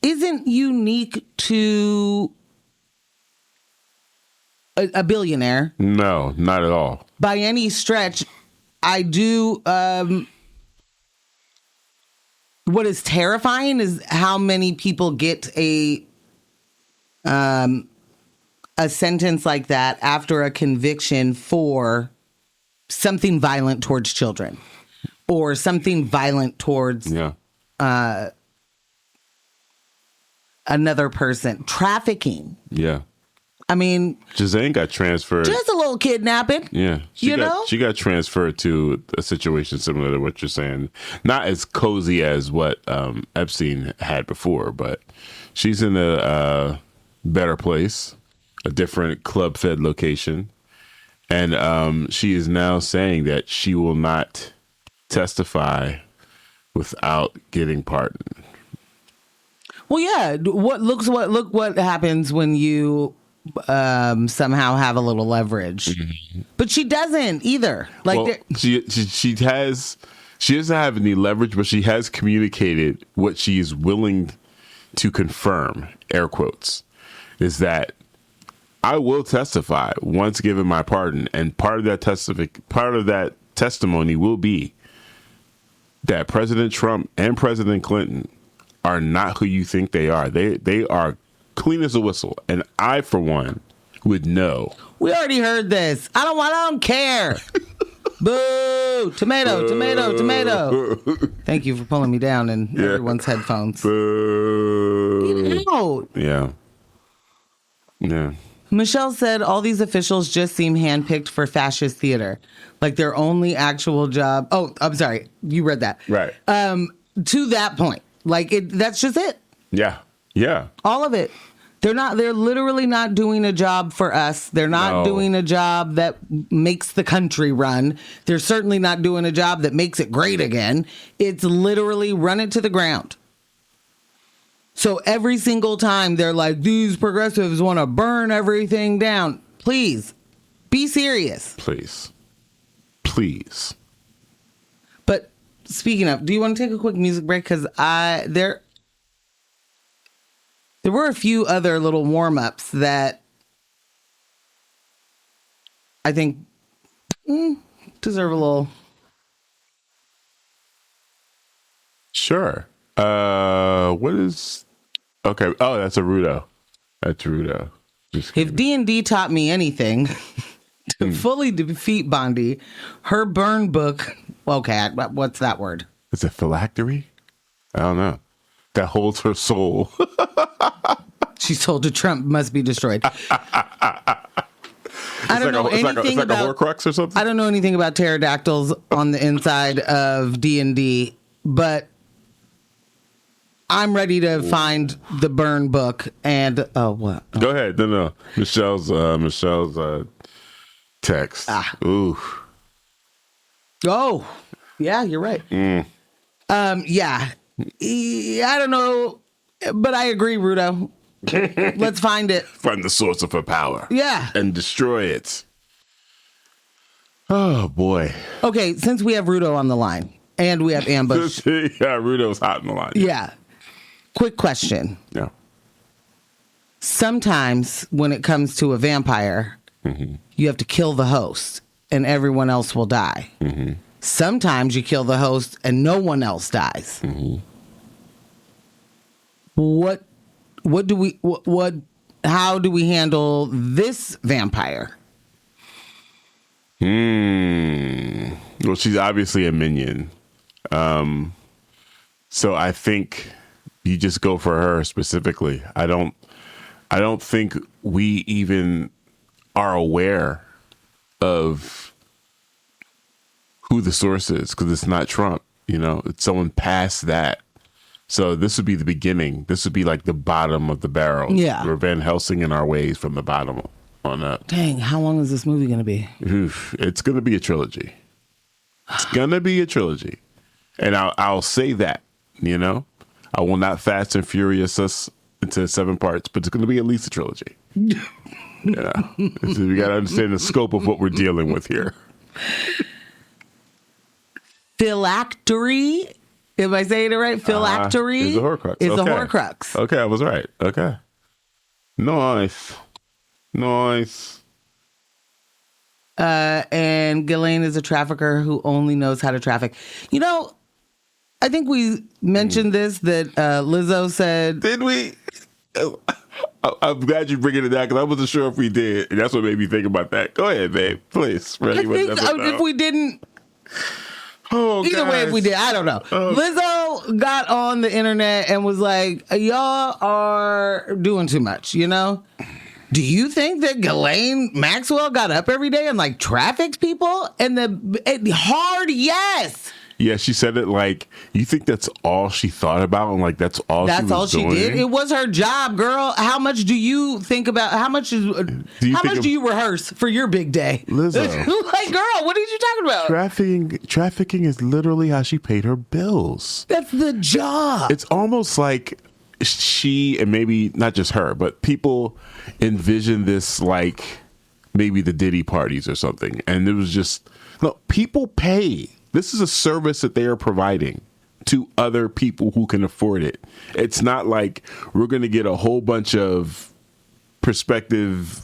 isn't unique to a billionaire. No, not at all. By any stretch. I do... what is terrifying is how many people get a sentence like that after a conviction for something violent towards children or something violent towards another person. Trafficking. Yeah. I mean, Jazane got transferred. Just a little kidnapping. Yeah. She got transferred to a situation similar to what you're saying. Not as cozy as what Epstein had before, but she's in a better place, a different club-fed location. And she is now saying that she will not testify without getting pardoned. Well, yeah. Look what happens when you somehow have a little leverage. Mm-hmm. But she doesn't either. Like she doesn't have any leverage, but she has communicated what she is willing to confirm, air quotes, is that I will testify once given my pardon, and part of that testimony will be that President Trump and President Clinton are not who you think they are. They are clean as a whistle, and I, for one, would know. We already heard this. I don't care. Boo! Tomato. Thank you for pulling me down in everyone's headphones. Boo! Get out. Yeah. Michelle said all these officials just seem handpicked for fascist theater, like their only actual job. Oh, I'm sorry, you read that right. To that point, like that's just it. Yeah. All of it. They're literally not doing a job for us. They're not doing a job that makes the country run. They're certainly not doing a job that makes it great again. It's literally run it to the ground. So every single time they're like, these progressives want to burn everything down. Please, be serious. Please. But speaking of, do you want to take a quick music break? Because there were a few other little warm-ups that I think deserve a little. Sure. What is? Okay. Oh, that's a Rudo. That's Rudo. Just If kidding. D&D taught me anything to fully defeat Bondi, her burn book. Okay, what's that word? Is it phylactery? I don't know. That holds her soul. She's told to Trump must be destroyed. I don't know anything it's like about a Horcrux or something. I don't know anything about pterodactyls on the inside of D&D, but I'm ready to find the burn book and what? Go ahead. No. Michelle's text. Ooh. Oh, yeah, you're right. Yeah. I don't know, but I agree, Rudo. Let's find it. Find the source of her power. Yeah. And destroy it. Oh boy. Okay, since we have Rudo on the line and we have Ambush. Yeah, Rudo's hot in the line. Yeah. Quick question. Yeah. Sometimes when it comes to a vampire, you have to kill the host and everyone else will die. Sometimes you kill the host and no one else dies. How do we handle this vampire? Well, she's obviously a minion. So I think you just go for her specifically. I don't think we even are aware of who the source is because it's not Trump. It's someone past that. So this would be the beginning. This would be like the bottom of the barrel. Yeah. We're Van Helsing in our ways from the bottom on up. Dang, how long is this movie going to be? Oof, it's going to be a trilogy. It's going to be a trilogy. And I'll say that, I will not Fast and Furious us into 7 parts, but it's going to be at least a trilogy. Yeah. So we got to understand the scope of what we're dealing with here. Phylactery? Am I saying it right? Phylactery is a Horcrux. Is Okay. a Horcrux. Okay, I was right. Okay. Nice. And Ghislaine is a trafficker who only knows how to traffic. I think we mentioned this, that Lizzo said... Did we? I'm glad you're bringing it down because I wasn't sure if we did. And that's what made me think about that. Go ahead, babe. Please. I think if we didn't... Either way, if we did, I don't know. Lizzo got on the internet and was like, y'all are doing too much, Do you think that Ghislaine Maxwell got up every day and traffics people? And hard yes. Yeah, she said it like, you think that's all she thought about? And that's all she was doing? That's all she did? It was her job, girl. How much do you think about, how much do you rehearse for your big day? Lizzo. Girl, what are you talking about? Trafficking is literally how she paid her bills. That's the job. It's almost like she, and maybe not just her, but people envision this like maybe the Diddy parties or something. And it was just, no, people pay. This is a service that they are providing to other people who can afford it. It's not like we're going to get a whole bunch of prospective,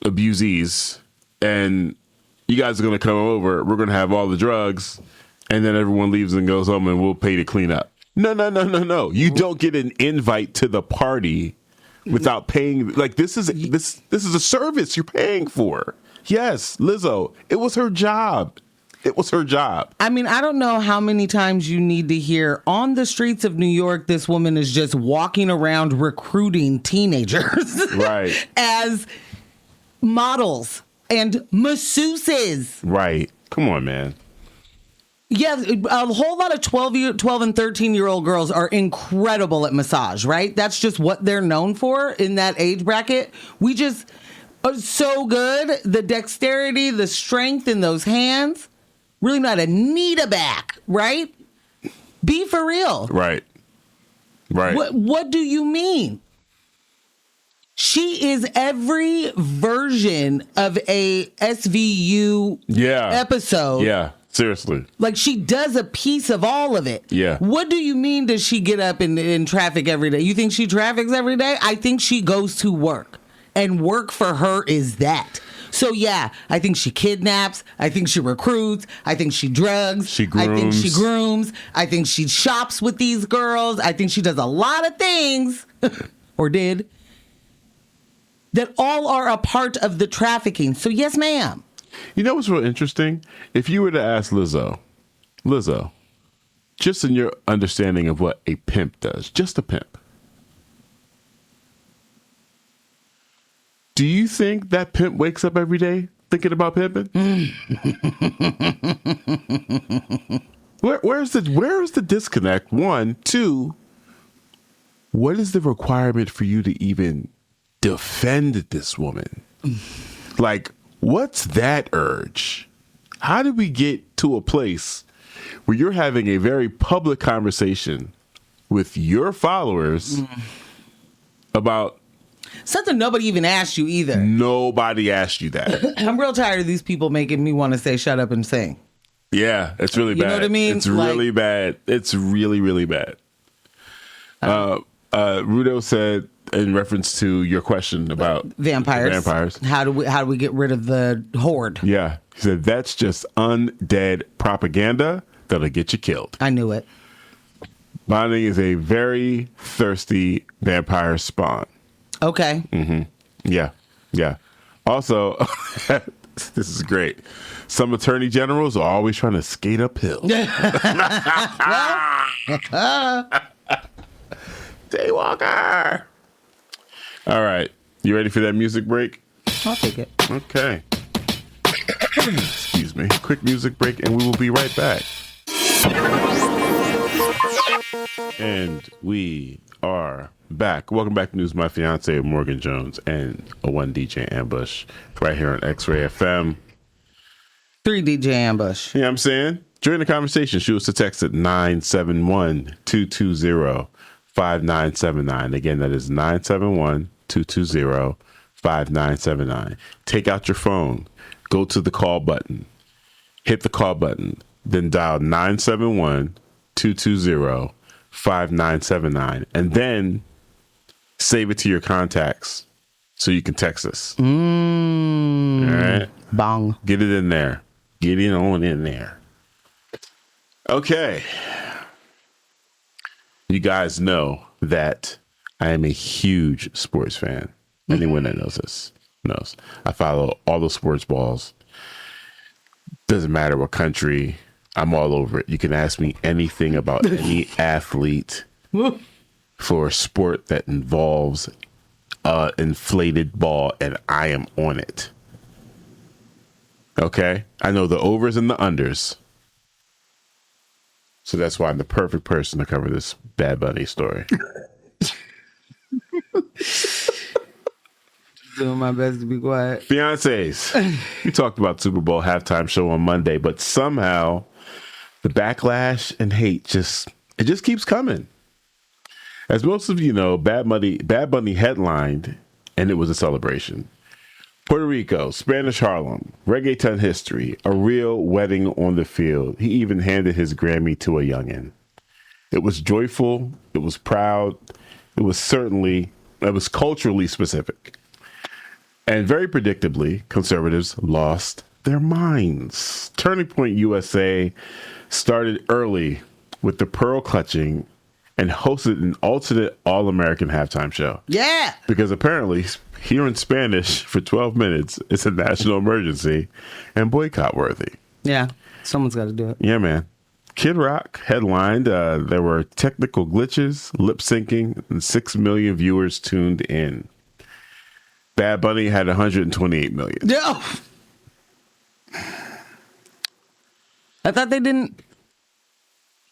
abusees, and you guys are going to come over. We're going to have all the drugs, and then everyone leaves and goes home, and we'll pay to clean up. No. You don't get an invite to the party without paying. This is a service you're paying for. Yes, Lizzo. It was her job. I mean, I don't know how many times you need to hear on the streets of New York, this woman is just walking around recruiting teenagers right, as models and masseuses. Right. Come on, man. Yeah, a whole lot of 12 and 13-year-old girls are incredible at massage, right? That's just what they're known for in that age bracket. We just are so good. The dexterity, the strength in those hands. Really know how to knead a back, right? Be for real. Right. What do you mean? She is every version of a SVU episode. Yeah, seriously. She does a piece of all of it. Yeah. What do you mean does she get up in traffic every day? You think she traffics every day? I think she goes to work. And work for her is that. So yeah, I think she kidnaps. I think she recruits. I think she drugs. She I think she grooms. grooms. I think she shops with these girls. I think she does a lot of things, or did, that all are a part of the trafficking. So yes, ma'am. You know what's real interesting? If you were to ask Lizzo, just in your understanding of what a pimp does, just a pimp, do you think that pimp wakes up every day thinking about pimping? Where is the disconnect? One, two, what is the requirement for you to even defend this woman? Like, what's that urge? How did we get to a place where you're having a very public conversation with your followers about Something nobody even asked you either. nobody asked you that? I'm real tired of these people making me want to say shut up and sing. Yeah, it's really bad. You know what I mean? It's really bad. It's really, really bad. Rudo said in reference to your question about Vampires. How do we get rid of the horde? Yeah. He said that's just undead propaganda that'll get you killed. I knew it. Bondi is a very thirsty vampire spawn. Okay. Yeah. Yeah. Also, this is great. Some attorney generals are always trying to skate uphill. Daywalker. All right. You ready for that music break? I'll take it. Okay. Excuse me. Quick music break, and we will be right back. And we are back. Welcome back to News My Fiancé with Morgan Jones and a one DJ Ambush right here on X-Ray FM. 3 DJ Ambush. You know what I'm saying? Join the conversation. Shoot us a text at 971-220-5979. Again, that is 971-220-5979. Take out your phone. Go to the call button. Hit the call button. Then dial 971-220-5979. And then save it to your contacts so you can text us. All right? Bong. Get it in there. Get it on in there. Okay. You guys know that I am a huge sports fan. Anyone that knows this knows. I follow all the sports balls. Doesn't matter what country. I'm all over it. You can ask me anything about any athlete for a sport that involves an inflated ball, and I am on it. Okay? I know the overs and the unders. So that's why I'm the perfect person to cover this Bad Bunny story. Doing my best to be quiet. Fiancés. We talked about Super Bowl halftime show on Monday, but somehow the backlash and hate just keeps coming. As most of you know, Bad Bunny headlined, and it was a celebration. Puerto Rico, Spanish Harlem, reggaeton history, a real wedding on the field. He even handed his Grammy to a youngin'. It was joyful. It was proud. It was culturally specific. And very predictably, conservatives lost their minds. Turning Point USA started early with the pearl clutching and hosted an alternate All-American halftime show. Yeah. Because apparently, hearing Spanish for 12 minutes is a national emergency and boycott worthy. Yeah. Someone's got to do it. Yeah, man. Kid Rock headlined. There were technical glitches, lip syncing, and 6 million viewers tuned in. Bad Bunny had 128 million. No. I thought they didn't.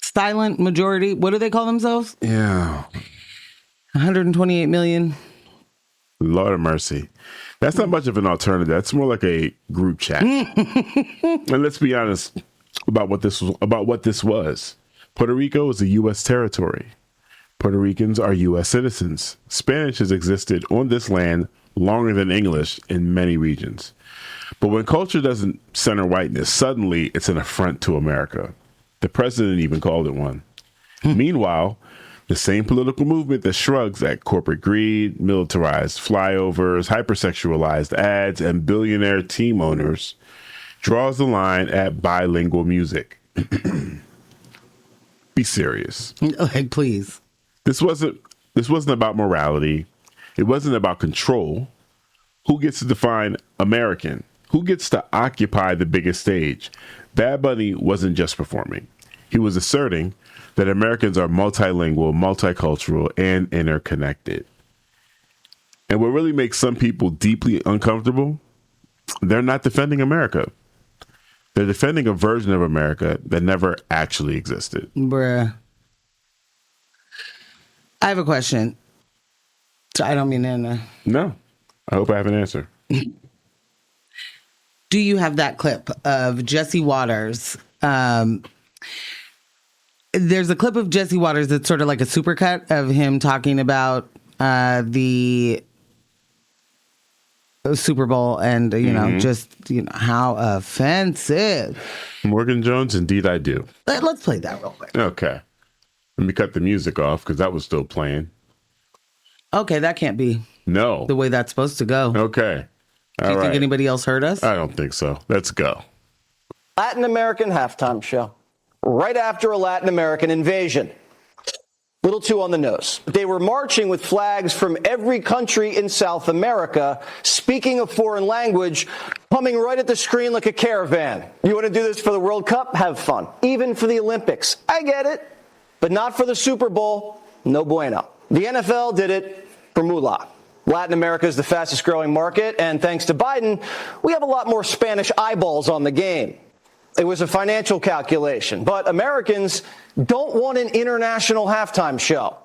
Silent majority. What do they call themselves? Yeah. 128 million. Lord of mercy. That's not much of an alternative. That's more like a group chat. And let's be honest about what this was. Puerto Rico is a U.S. territory. Puerto Ricans are U.S. citizens. Spanish has existed on this land longer than English in many regions. But when culture doesn't center whiteness, suddenly it's an affront to America. The president even called it one. Meanwhile, The same political movement that shrugs at corporate greed, militarized flyovers, hypersexualized ads, and billionaire team owners draws the line at bilingual music. Be serious. Like, please. This wasn't about morality. It wasn't about control. Who gets to define American? Who gets to occupy the biggest stage? Bad Bunny wasn't just performing. He was asserting that Americans are multilingual, multicultural, and interconnected. And what really makes some people deeply uncomfortable, they're not defending America. They're defending a version of America that never actually existed. Bruh. I have a question. So I don't mean to... No. I hope I have an answer. Do you have that clip of Jesse Waters? There's a clip of Jesse Waters that's sort of like a supercut of him talking about the Super Bowl and, just, how offensive. Morgan Jones, indeed I do. Let's play that real quick. Okay. Let me cut the music off because that was still playing. Okay, that can't be No. the way that's supposed to go. Okay. Do you think anybody else heard us? I don't think so. Let's go. Latin American halftime show. Right after a Latin American invasion. Little too on the nose. They were marching with flags from every country in South America, speaking a foreign language, coming right at the screen like a caravan. You want to do this for the World Cup? Have fun. Even for the Olympics. I get it. But not for the Super Bowl. No bueno. The NFL did it for moolah. Latin America is the fastest growing market, and thanks to Biden, we have a lot more Spanish eyeballs on the game. It was a financial calculation, but Americans don't want an international halftime show.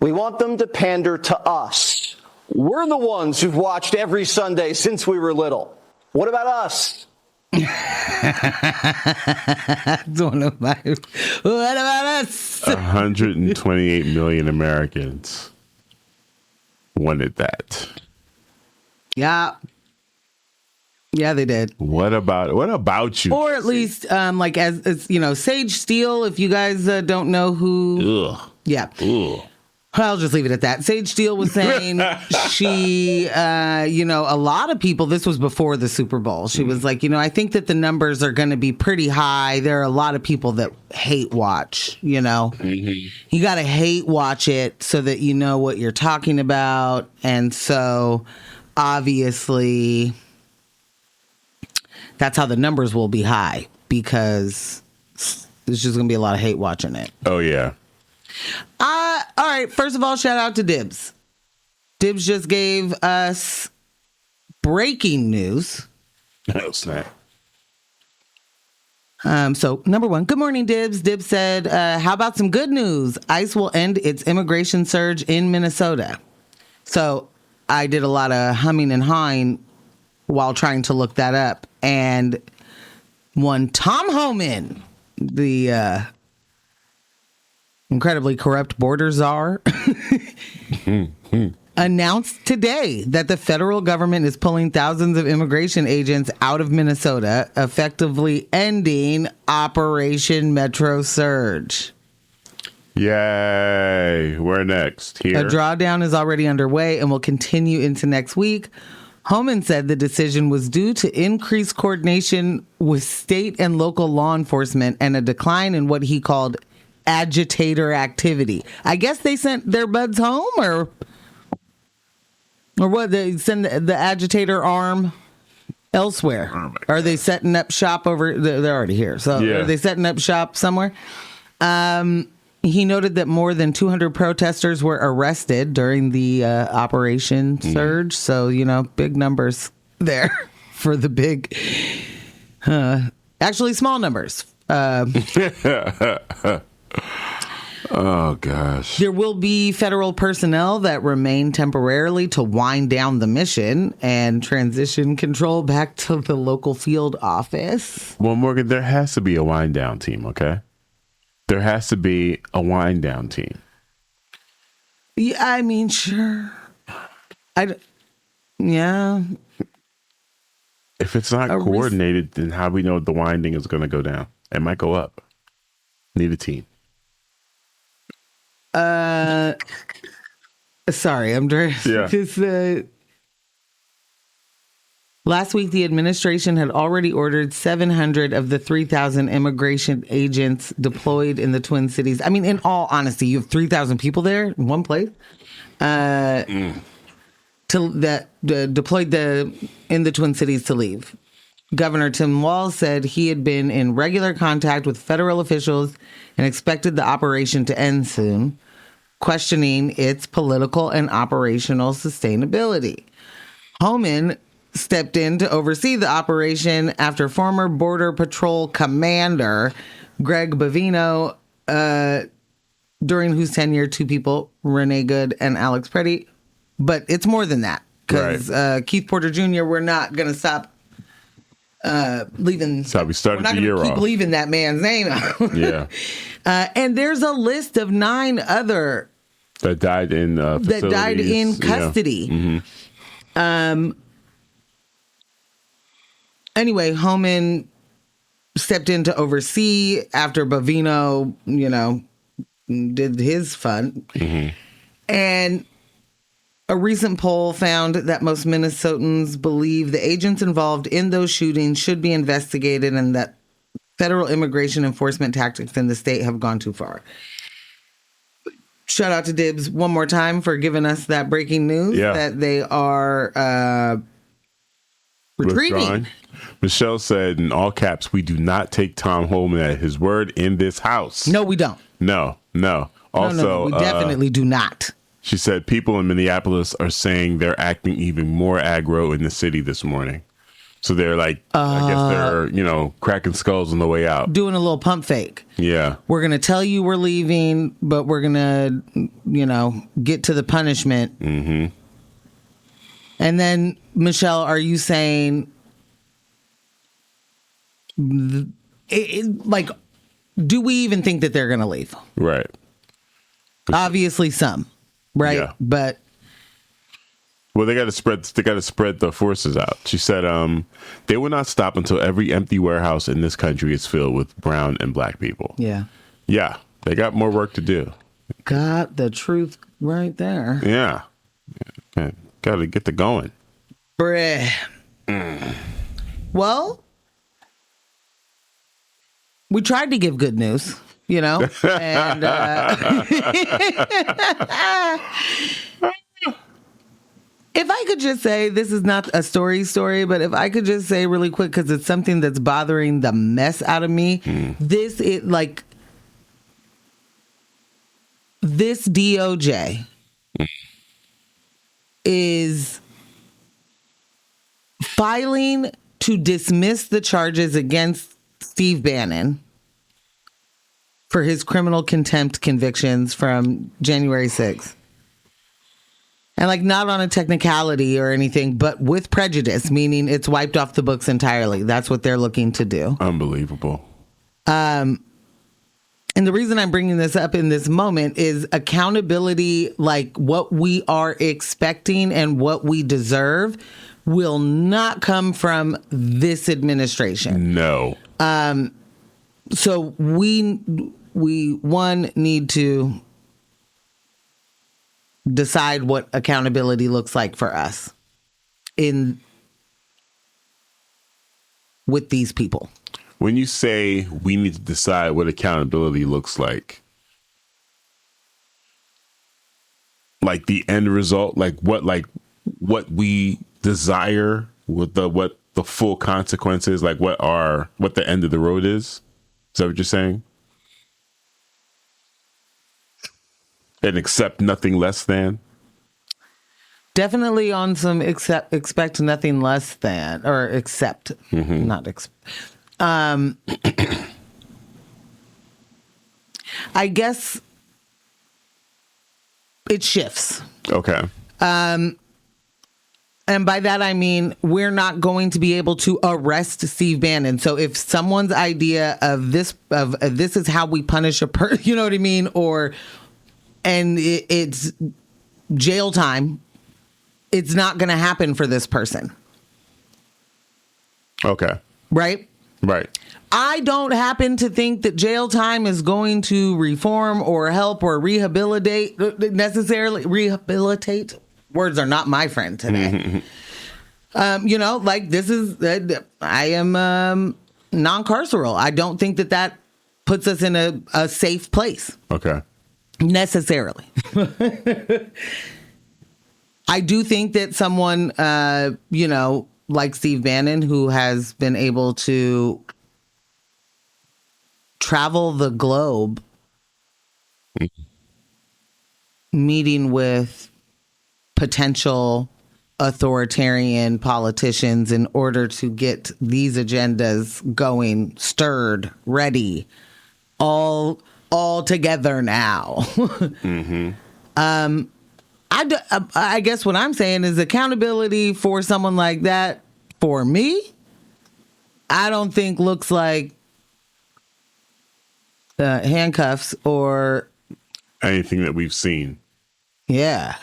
We want them to pander to us. We're the ones who've watched every Sunday since we were little. What about us? What about us? 128 million Americans wanted that. Yeah. Yeah, they did. What about you? Or at least, as Sage Steele, if you guys don't know who. Ugh. Yeah. Ugh. I'll just leave it at that. Sage Steele was saying she, a lot of people, this was before the Super Bowl. She was like, I think that the numbers are going to be pretty high. There are a lot of people that hate watch, Mm-hmm. You got to hate watch it so that you know what you're talking about. And so obviously that's how the numbers will be high because there's just going to be a lot of hate watching it. Oh, yeah. All right. First of all, shout out to Dibs. Dibs just gave us breaking news. Oh, snap. So, number one, good morning, Dibs. Dibs said, how about some good news? ICE will end its immigration surge in Minnesota. So, I did a lot of humming and hawing while trying to look that up. And one Tom Homan, the incredibly corrupt border czar, announced today that the federal government is pulling thousands of immigration agents out of Minnesota, effectively ending Operation Metro Surge. Yay. Where next? Here? A drawdown is already underway and will continue into next week. Homan said the decision was due to increased coordination with state and local law enforcement and a decline in what he called agitator activity. I guess they sent their buds home or what? They send the agitator arm elsewhere. Oh, are they setting up shop over? They're already here. So yeah. Are they setting up shop somewhere? He noted that more than 200 protesters were arrested during the Operation Surge. So, big numbers there for the big, actually small numbers. Oh, gosh. There will be federal personnel that remain temporarily to wind down the mission and transition control back to the local field office. Well, Morgan, there has to be a wind down team, okay? There has to be a wind down team. Yeah, I mean, sure. Yeah. If it's not coordinated, then how do we know the winding is going to go down? It might go up. Need a team. Sorry, I'm just. Yeah. Last week, the administration had already ordered 700 of the 3,000 immigration agents deployed in the Twin Cities. I mean, in all honesty, you have 3,000 people there in one place. Deployed in the Twin Cities to leave. Governor Tim Walz said he had been in regular contact with federal officials and expected the operation to end soon, questioning its political and operational sustainability. Homan stepped in to oversee the operation after former Border Patrol Commander Greg Bavino, during whose tenure 2 people, Renee Good and Alex Preddy. But it's more than that, because Keith Porter Jr., we're not going to stop leaving. So we started the year off. Keep leaving that man's name out. Yeah. And there's a list of 9 other that died in facilities. that died in custody. Yeah. Mm-hmm. Anyway, Homan stepped in to oversee after Bavino, did his fun. Mm-hmm. And a recent poll found that most Minnesotans believe the agents involved in those shootings should be investigated and that federal immigration enforcement tactics in the state have gone too far. Shout out to Dibs one more time for giving us that breaking news that they are retreating. Withdrawing. Michelle said in all caps, "We do not take Tom Homan at his word in this house." No, we don't. No. Also, no, we definitely do not. She said people in Minneapolis are saying they're acting even more aggro in the city this morning. So they're like, I guess they're, cracking skulls on the way out. Doing a little pump fake. Yeah. We're going to tell you we're leaving, but we're going to, get to the punishment. Mm-hmm. And then, Michelle, are you saying, do we even think that they're going to leave? Right. Obviously some, right? Yeah. But well, they got to spread the forces out. She said they will not stop until every empty warehouse in this country is filled with brown and black people. Yeah, they got more work to do. Got the truth right there. Yeah. Got to get the going. Bruh. Well, we tried to give good news, and if I could just say, this is not a story, but if I could just say really quick, because it's something that's bothering the mess out of me, this DOJ is filing to dismiss the charges against Steve Bannon for his criminal contempt convictions from January 6th. And not on a technicality or anything, but with prejudice, meaning it's wiped off the books entirely. That's what they're looking to do. Unbelievable. And the reason I'm bringing this up in this moment is accountability, what we are expecting and what we deserve, will not come from this administration. No. So we need to decide what accountability looks like for us with these people. When you say we need to decide what accountability looks like the end result, what we desire, what the full consequences, what the end of the road is that what you're saying? And accept nothing less than? Definitely on some expect nothing less than, or accept, not I guess it shifts. Okay. And by that, I mean, we're not going to be able to arrest Steve Bannon. So if someone's idea of this is how we punish a person, you know what I mean? And it's jail time, it's not going to happen for this person. Okay. Right? Right. I don't happen to think that jail time is going to reform or help or rehabilitate necessarily. Rehabilitate. Words are not my friend today. Like this is, I am non-carceral. I don't think that puts us in a safe place. Okay. Necessarily. I do think that someone, like Steve Bannon, who has been able to travel the globe, meeting with potential authoritarian politicians in order to get these agendas going, stirred, ready, all together now. I guess what I'm saying is accountability for someone like that, for me, I don't think looks like handcuffs or anything that we've seen. Yeah.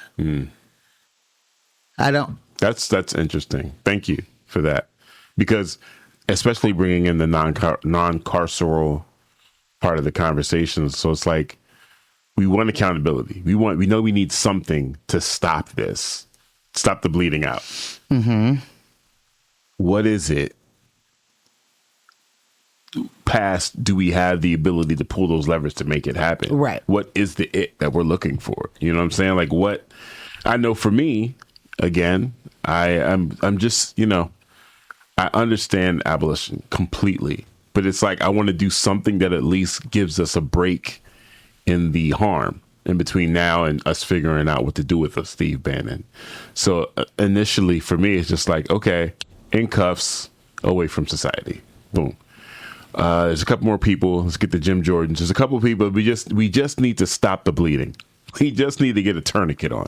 I don't. That's interesting. Thank you for that. Because especially bringing in the non-carceral part of the conversation. So it's like, we want accountability. We know we need something to stop this, stop the bleeding out. What is it? Past, do we have the ability to pull those levers to make it happen? Right. What is the it that we're looking for? You know what I'm saying? Like, what I know for me, again, I'm just, I understand abolition completely, but it's like I want to do something that at least gives us a break in the harm in between now and us figuring out what to do with Steve Bannon. So initially for me, it's just like, okay, in cuffs, away from society. Boom. There's a couple more people. Let's get the Jim Jordans. There's a couple of people. We just need to stop the bleeding. We just need to get a tourniquet on,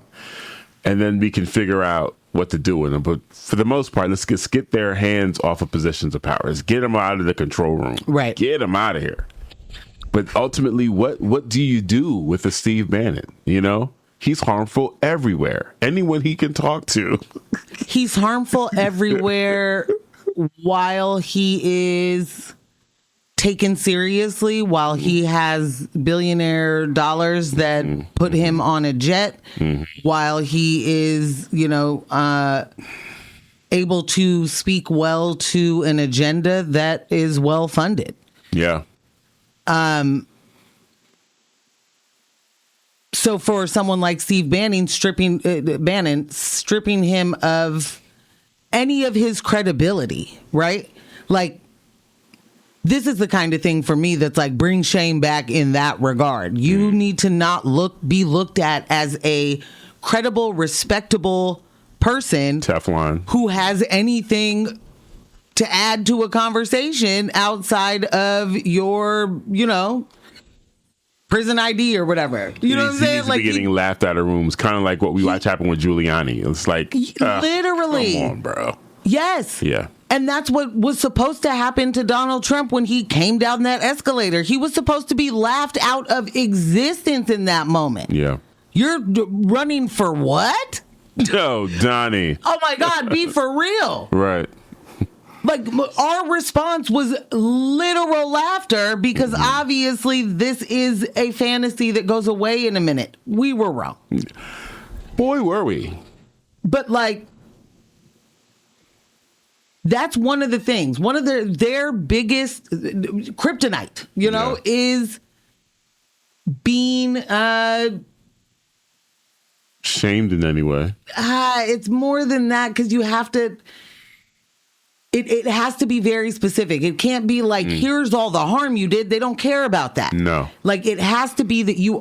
and then we can figure out what to do with them. But for the most part, let's get their hands off of positions of power. Let's get them out of the control room. Right. Get them out of here. But ultimately, what do you do with a Steve Bannon? He's harmful everywhere. Anyone he can talk to. He's harmful everywhere while he is taken seriously, while he has billionaire dollars that put him on a jet, while he is, able to speak well to an agenda that is well funded. Yeah. So for someone like Steve Bannon, stripping him of any of his credibility, right? Like, this is the kind of thing for me that's like, bring shame back in that regard. You need to not be looked at as a credible, respectable person, Teflon, who has anything to add to a conversation outside of your, prison ID or whatever. You know what I'm saying? He needs to be getting laughed out of rooms, kind of like what we watch happen with Giuliani. It's like, literally, come on, bro. Yes. Yeah. And that's what was supposed to happen to Donald Trump when he came down that escalator. He was supposed to be laughed out of existence in that moment. Yeah. You're running for what? Yo, Donnie. Oh my God, be for real. Right. Like, our response was literal laughter because obviously this is a fantasy that goes away in a minute. We were wrong. Boy, were we. But like, that's one of the things. One of their biggest kryptonite, is being shamed in any way. It's more than that, because you have to. It has to be very specific. It can't be like, here's all the harm you did. They don't care about that. No. Like, it has to be that you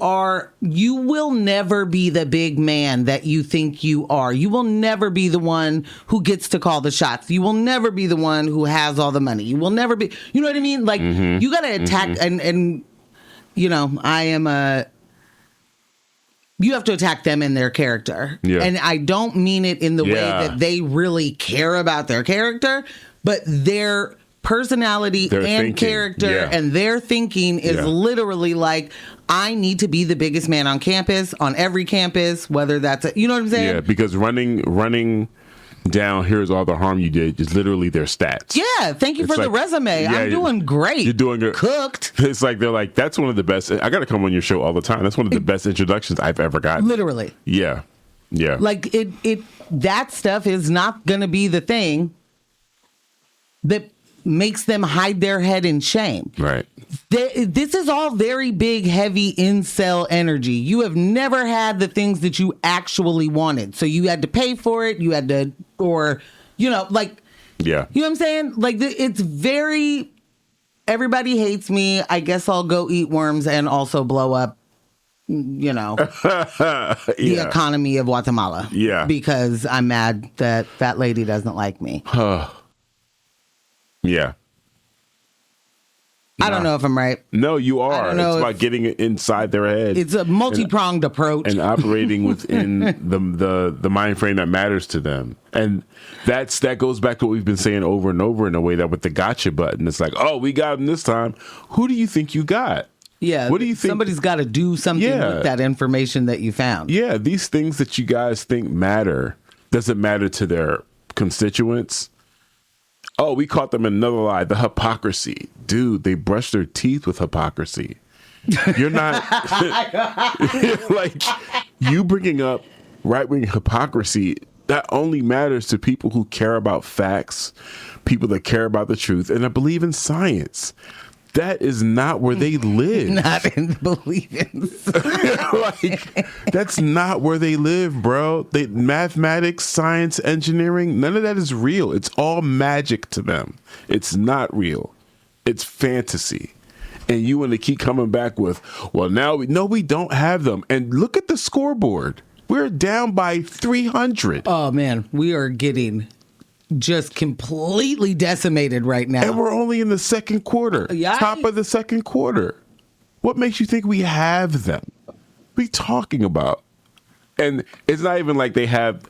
will never be the big man that you think you are. You will never be the one who gets to call the shots. You will never be the one who has all the money. You will never be, you know what I mean? Like, you got to attack, and I am you have to attack them in their character. Yeah. And I don't mean it in the way that they really care about their character, but their personality and thinking. Character and their thinking is literally like, I need to be the biggest man on campus, on every campus, whether that's, you know what I'm saying? Yeah, because running down, here's all the harm you did, is literally their stats. Yeah, thank you It's for the like, resume. yeah, I'm doing great. You're doing it. Cooked. It's like, they're like, that's one of the best. I got to come on your show all the time. That's one of the best introductions I've ever gotten. Literally. Yeah. Yeah. Like that stuff is not going to be the thing that makes them hide their head in shame. Right. This is all very big, heavy incel energy. You have never had the things that you actually wanted. So you had to pay for it. You had to, or, like, Yeah. you know what I'm saying? Like, it's very, everybody hates me. I guess I'll go eat worms and also blow up, the economy of Guatemala. Yeah. Because I'm mad that that lady doesn't like me. Yeah. I don't know if I'm right. No, you I are. don't know It's if- about getting it inside their head. It's a multi-pronged approach. And operating within the mind frame that matters to them. And that goes back to what we've been saying over and over in a way, that with the gotcha button, it's like, oh, we got him this time. Who do you think you got? Yeah. What do you think? Somebody's got to do something Yeah. with that information that you found. Yeah, these things that you guys think matter doesn't matter to their constituents. Oh, we caught them in another lie, the hypocrisy. Dude, they brush their teeth with hypocrisy. You're not like, you bringing up right-wing hypocrisy, that only matters to people who care about facts, people that care about the truth, and that believe in science. That is not where they live. Not in believing. Like, that's not where they live, bro. Mathematics, science, engineering, none of that is real. It's all magic to them. It's not real. It's fantasy. And you want to keep coming back with, well, now we don't have them. And look at the scoreboard. We're down by 300. Oh, man. We are getting just completely decimated right now. And we're only in the second quarter. Yeah. Top of the second quarter. What makes you think we have them? What are you talking about? And it's not even like they have,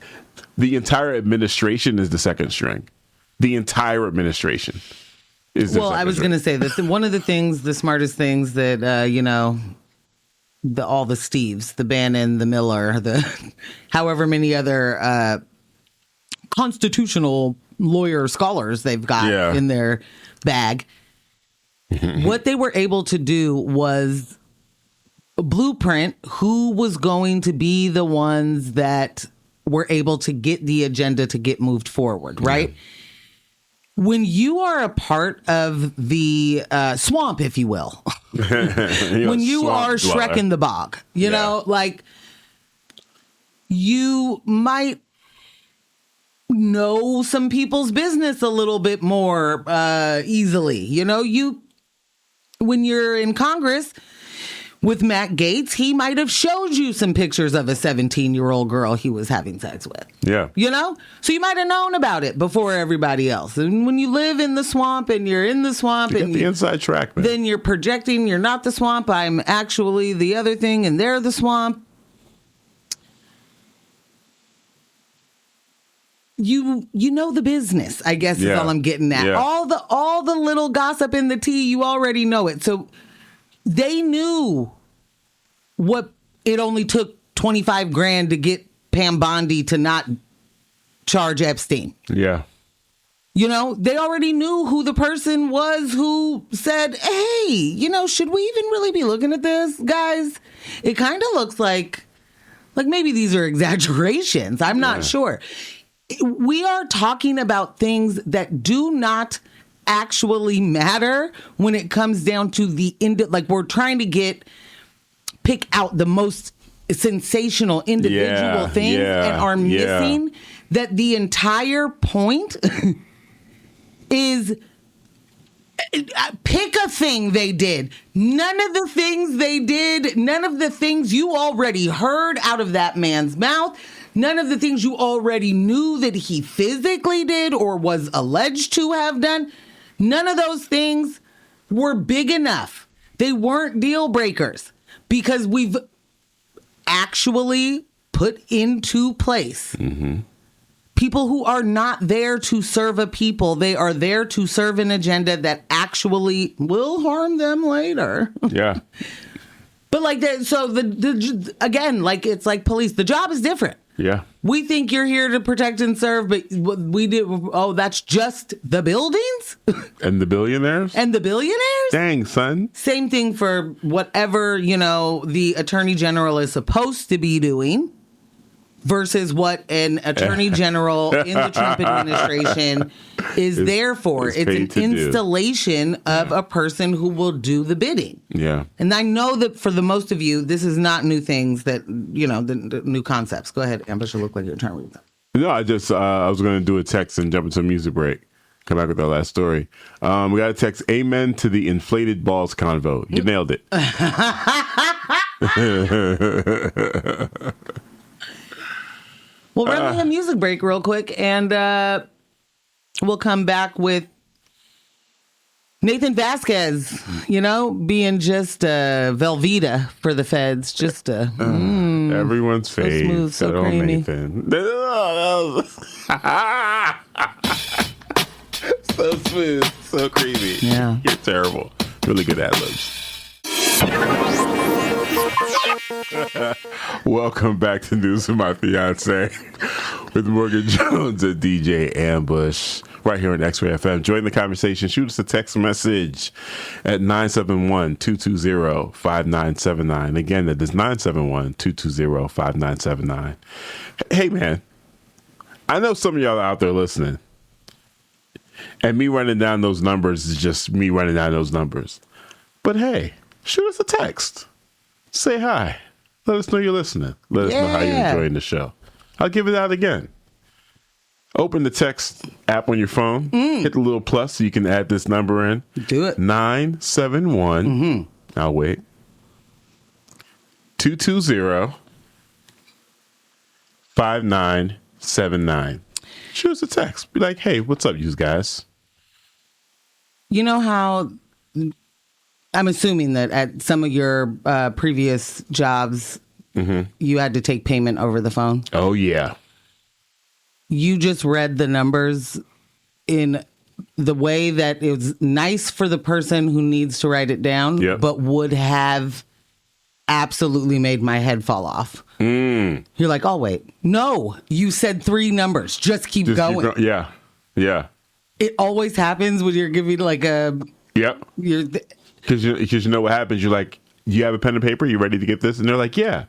the entire administration is the second string. The entire administration is the Well, I was going to say that one of the things, the smartest things that, all the Steves, the Bannon, the Miller, the however many other constitutional lawyer scholars they've got in their bag. What they were able to do was blueprint who was going to be the ones that were able to get the agenda to get moved forward, right? Yeah. When you are a part of the swamp, if you will, when you are Shrek in the bog, you know, like, you might know some people's business a little bit more easily. When you're in Congress with Matt Gaetz, he might have showed you some pictures of a 17-year-old girl he was having sex with. Yeah. So you might have known about it before everybody else. And when you live in the swamp and you're in the swamp, and the inside track, man. Then you're projecting you're not the swamp, I'm actually the other thing and they're the swamp. You know the business, I guess is all I'm getting at. Yeah. All the little gossip in the tea, you already know it. So they knew what it only took $25,000 to get Pam Bondi to not charge Epstein. Yeah. They already knew who the person was who said, hey, should we even really be looking at this, guys? It kind of looks like maybe these are exaggerations. I'm not sure. We are talking about things that do not actually matter when it comes down to the like we're trying to pick out the most sensational individual things and are missing that the entire point is pick a thing they did. None of the things they did, none of the things you already heard out of that man's mouth, none of the things you already knew that he physically did or was alleged to have done, none of those things were big enough. They weren't deal breakers because we've actually put into place people who are not there to serve a people. They are there to serve an agenda that actually will harm them later. Yeah. But like that, so again, like it's like police. The job is different. Yeah. we think you're here to protect and serve, but we did. Oh, that's just the buildings And the billionaires? and the billionaires. Dang, son. Same thing for whatever, the attorney general is supposed to be doing versus what an attorney general in the Trump administration is there for. is It's paid an to do. installation of a person who will do the bidding. Yeah. And I know that for the most of you, this is not new things that, the new concepts. Go ahead, Ambush. You look like you're trying to read them. No, I was going to do a text and jump into a music break. Come back with that last story. We got a text, amen to the inflated balls convo. You nailed it. We'll run a music break real quick, and we'll come back with Nathan Vasquez, being just Velveeta for the feds. Just Everyone's face. smooth, so Good old creamy. Nathan. So smooth, so creamy. Yeah. You're terrible. Really good ad-libs. Welcome back to News with My Fiancé with Morgan Jones and DJ Ambush right here on X-Ray FM. Join the conversation. Shoot us a text message at 971-220-5979. Again, that is 971-220-5979. Hey, man, I know some of y'all are out there listening, and me running down those numbers is just me running down those numbers. But hey, shoot us a text. Say hi. Let us know you're listening. Let us know how you're enjoying the show. I'll give it out again. Open the text app on your phone. Hit the little plus so you can add this number in. Do it. 971. I'll wait. 220-5979. Shoot us a text. Be like, hey, what's up, you guys? You know how I'm assuming that at some of your previous jobs, you had to take payment over the phone. Oh, yeah. You just read the numbers in the way that it was nice for the person who needs to write it down, Yep. but would have absolutely made my head fall off. You're like, oh, wait. No, you said 3 numbers. Just keep going. Yeah. Yeah. It always happens when you're giving like a... Yep. Because you know what happens. You're like, you have a pen and paper? You ready to get this? And they're like, yeah.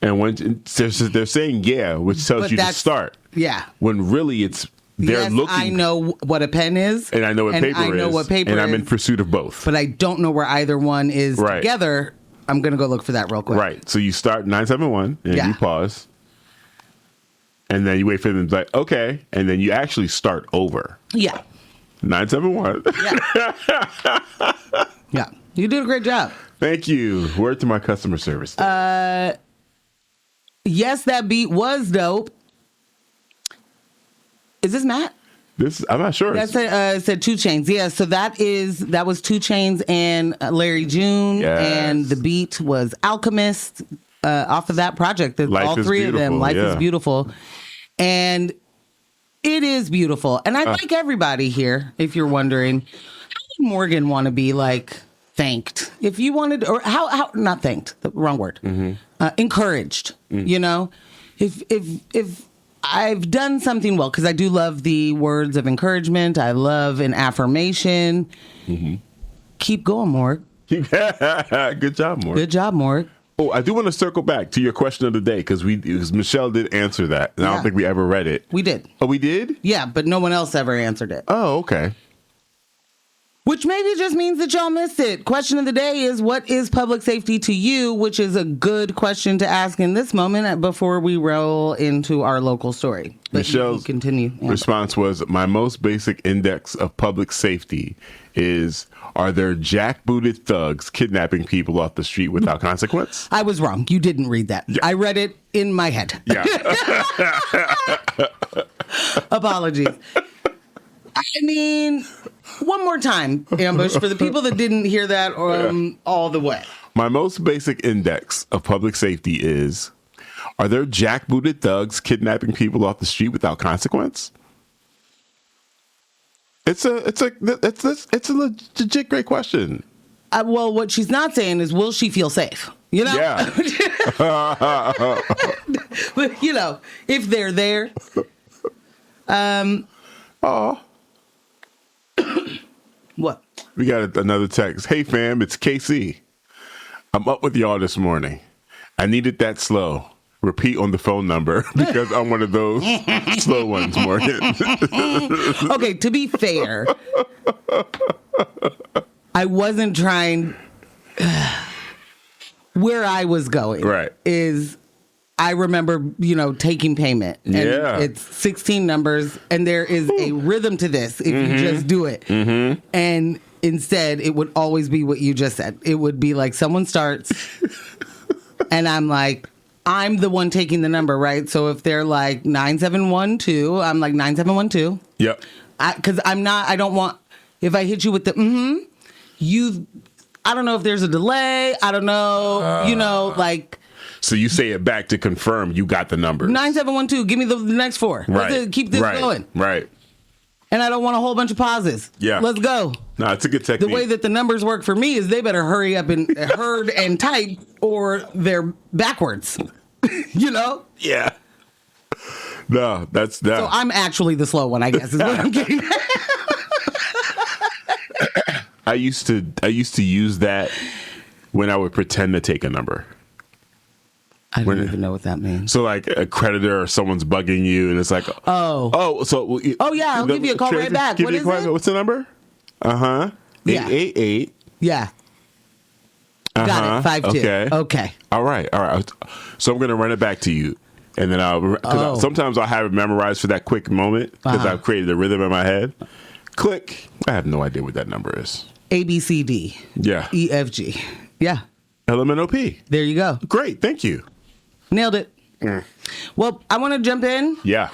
And when they're saying yeah, which tells you to start. Yeah. When really they're looking. I know what a pen is. And I know what paper is. I know what paper and is. I'm in pursuit of both. But I don't know where either one is together. I'm going to go look for that real quick. Right. So you start 971 and you pause. And then you wait for them to be like, okay. And then you actually start over. Yeah. 971. Yeah. You did a great job. Thank you. Word to my customer service. Yes, that beat was dope. Is this Matt? I'm not sure. That said 2 Chainz. Yeah, so that was 2 Chainz and Larry June, and the beat was Alchemist off of that project. All 3 of them. Life is beautiful, and it is beautiful. And I'd like everybody here, if you're wondering, how would Morgan want to be like thanked? If you wanted, or how not thanked, the wrong word, encouraged. You know, if I've done something well, because I do love the words of encouragement. I love an affirmation. Keep going, Morg. Good job, Morg. Good job, Morg. Oh, I do want to circle back to your question of the day, because Michelle did answer that, and I don't think we ever read it. We did. Oh, we did? Yeah, but no one else ever answered it. Oh, okay. Which maybe just means that y'all missed it. Question of the day is, what is public safety to you? Which is a good question to ask in this moment before we roll into our local story. But Michelle's response was, my most basic index of public safety is, are there jackbooted thugs kidnapping people off the street without consequence? I was wrong. You didn't read that. Yeah. I read it in my head. Yeah. Apologies. I mean, one more time, Ambush, for the people that didn't hear that all the way. My most basic index of public safety is, are there jackbooted thugs kidnapping people off the street without consequence? It's a legit great question. Well, what she's not saying is, will she feel safe? You know? Yeah. But, you know, if they're there. Oh. What? We got another text. Hey, fam, it's KC. I'm up with y'all this morning. I needed that slow. Repeat on the phone number because I'm one of those slow ones, Morgan. Okay, to be fair, I wasn't trying. Where I was going is I remember, you know, taking payment. And it's 16 numbers, and there is a rhythm to this if you just do it. And instead, it would always be what you just said. It would be like someone starts, and I'm like, I'm the one taking the number, right? So if they're like 9712, I'm like 9712. Yep. Because I don't want, if I hit you with the I don't know if there's a delay. I don't know, you know, like. So you say it back to confirm you got the numbers. 9712, give me the next four. Right. Let's keep this going. Right. And I don't want a whole bunch of pauses. Yeah. Let's go. No, it's a good technique. The way that the numbers work for me is they better hurry up and herd and type or they're backwards. You know? Yeah. No, that's that. So I'm actually the slow one, I guess, is what I'm getting at. I used to use that when I would pretend to take a number. I don't even know what that means. So like a creditor or someone's bugging you and it's like, so yeah, I'll give you a call right back. What is it? What's the number? 888. Yeah. Got it. 52. Okay. All right. So I'm going to run it back to you. And then sometimes I'll have it memorized for that quick moment because I've created a rhythm in my head. Click. I have no idea what that number is. A, B, C, D. Yeah. E, F, G. Yeah. LMNOP. There you go. Great. Thank you. Nailed it. Well, I want to jump in. Yeah.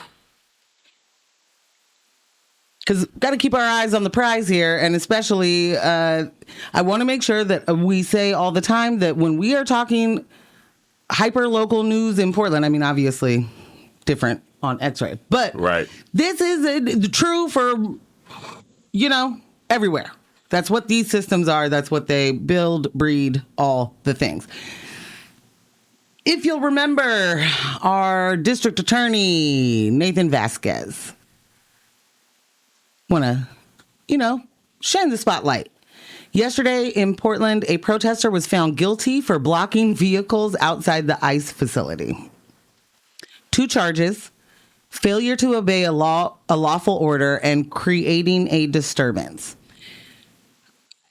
Because got to keep our eyes on the prize here. And especially, I want to make sure that we say all the time that when we are talking hyper-local news in Portland, I mean, obviously different on X-Ray. But this is true for, you know, everywhere. That's what these systems are. That's what they build, breed, all the things. If you'll remember, our district attorney, Nathan Vasquez, want to, you know, shine the spotlight. Yesterday in Portland, a protester was found guilty for blocking vehicles outside the ICE facility. 2 charges: failure to obey a lawful order and creating a disturbance.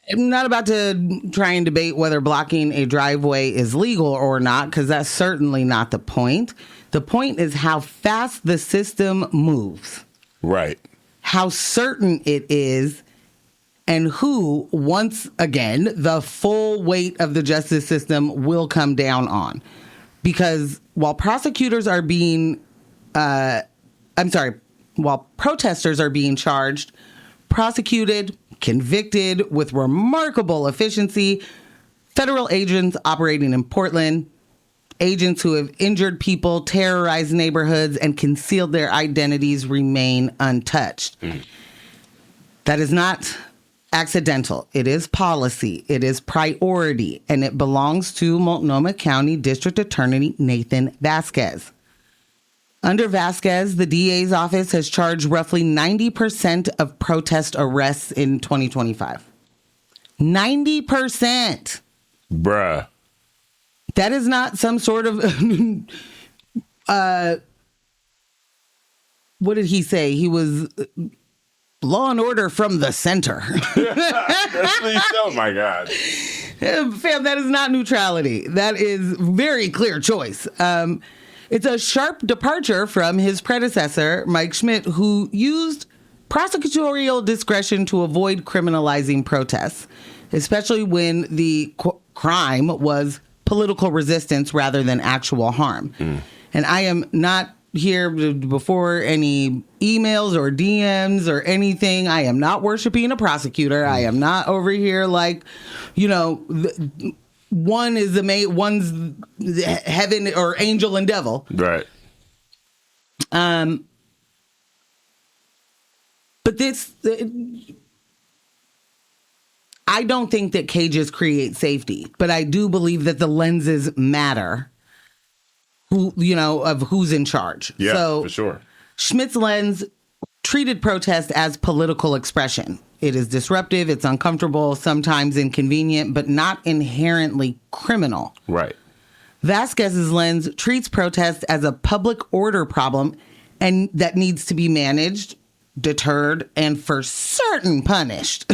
I'm not about to try and debate whether blocking a driveway is legal or not, because that's certainly not the point. The point is how fast the system moves. Right. How certain it is, and who, once again, the full weight of the justice system will come down on. Because while prosecutors are being, while protesters are being charged, prosecuted, convicted with remarkable efficiency, federal agents operating in Portland, agents who have injured people, terrorized neighborhoods, and concealed their identities remain untouched. That is not accidental. It is policy. It is priority, and it belongs to Multnomah County District Attorney Nathan Vasquez. Under Vasquez, the DA's office has charged roughly 90% of protest arrests in 2025. 90%. Bruh. That is not some sort of, what did he say? He was law and order from the center. Oh, my God. Fam, that is not neutrality. That is very clear choice. It's a sharp departure from his predecessor, Mike Schmidt, who used prosecutorial discretion to avoid criminalizing protests, especially when the crime was political resistance rather than actual harm. And I am not here before any emails or DMs or anything. I am not worshiping a prosecutor. I am not over here like, you know, one's heaven or angel and devil. Right. But I don't think that cages create safety, but I do believe that the lenses matter. Of who's in charge. Yeah, so for sure. Schmidt's lens treated protest as political expression. It is disruptive, it's uncomfortable, sometimes inconvenient, but not inherently criminal. Right. Vasquez's lens treats protest as a public order problem and that needs to be managed, deterred, and for certain punished.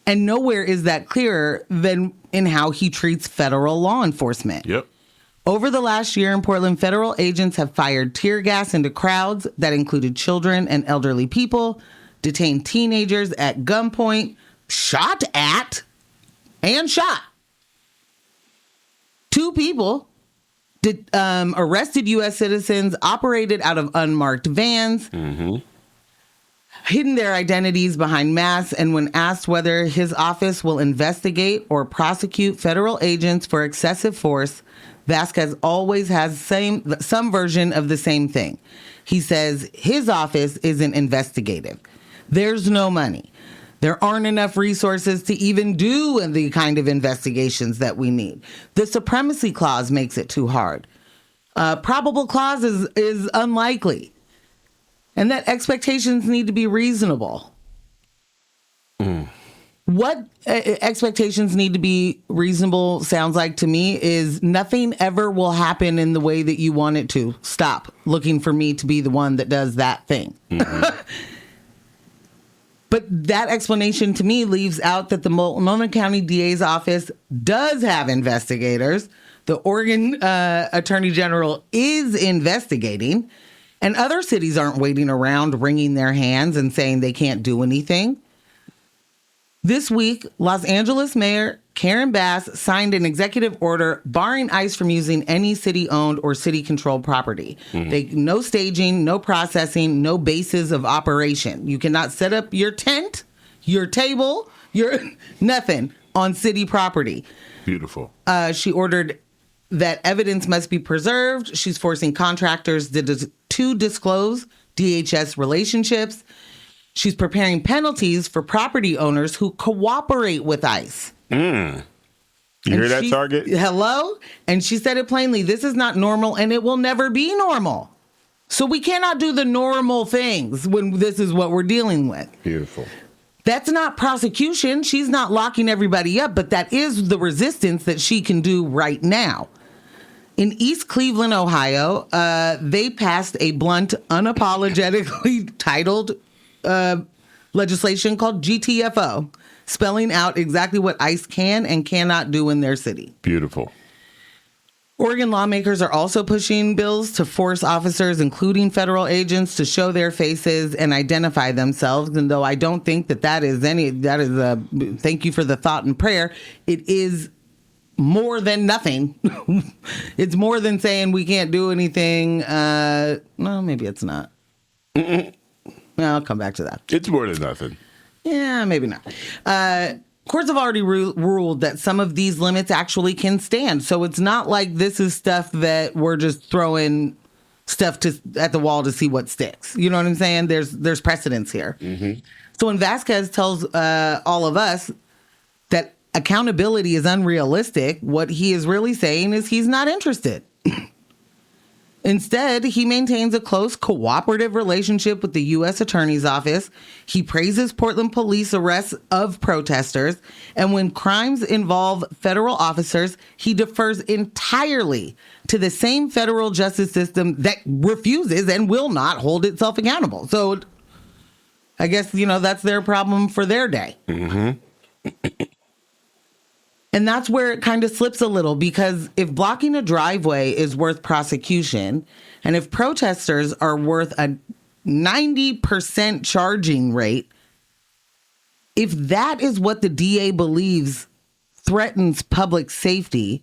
And nowhere is that clearer than in how he treats federal law enforcement. Yep. Over the last year in Portland, federal agents have fired tear gas into crowds that included children and elderly people, detained teenagers at gunpoint, shot at, and shot. 2 people arrested U.S. citizens, operated out of unmarked vans, hidden their identities behind masks, and when asked whether his office will investigate or prosecute federal agents for excessive force, Vasquez always has some version of the same thing. He says his office isn't investigative. There's no money. There aren't enough resources to even do the kind of investigations that we need. The supremacy clause makes it too hard. Probable cause is unlikely. And that expectations need to be reasonable. What expectations need to be reasonable sounds like to me is nothing ever will happen in the way that you want it to. Stop looking for me to be the one that does that thing. But that explanation to me leaves out that the Multnomah County DA's office does have investigators. The Oregon Attorney General is investigating, and other cities aren't waiting around wringing their hands and saying they can't do anything. This week, Los Angeles Mayor Karen Bass signed an executive order barring ICE from using any city-owned or city-controlled property. No staging, no processing, no bases of operation. You cannot set up your tent, your table, your nothing on city property. Beautiful. She ordered that evidence must be preserved. She's forcing contractors to disclose DHS relationships. She's preparing penalties for property owners who cooperate with ICE. You hear that, Target? Hello? And she said it plainly, this is not normal and it will never be normal. So we cannot do the normal things when this is what we're dealing with. Beautiful. That's not prosecution. She's not locking everybody up, but that is the resistance that she can do right now. In East Cleveland, Ohio, they passed a blunt, unapologetically titled legislation called GTFO, spelling out exactly what ICE can and cannot do in their city. Beautiful. Oregon lawmakers are also pushing bills to force officers, including federal agents, to show their faces and identify themselves. And though I don't think that is a thank you for the thought and prayer, it is more than nothing. It's more than saying we can't do anything. No, maybe it's not. Well, I'll come back to that. It's more than nothing. Yeah, maybe not. Courts have already ruled that some of these limits actually can stand. So it's not like this is stuff that we're just throwing stuff at the wall to see what sticks. You know what I'm saying? There's precedence here. So when Vasquez tells all of us that accountability is unrealistic, what he is really saying is he's not interested. Instead, he maintains a close cooperative relationship with the U.S. Attorney's Office. He praises Portland police arrests of protesters. And when crimes involve federal officers, he defers entirely to the same federal justice system that refuses and will not hold itself accountable. So I guess, that's their problem for their day. And that's where it kind of slips a little, because if blocking a driveway is worth prosecution, and if protesters are worth a 90% charging rate, if that is what the DA believes threatens public safety,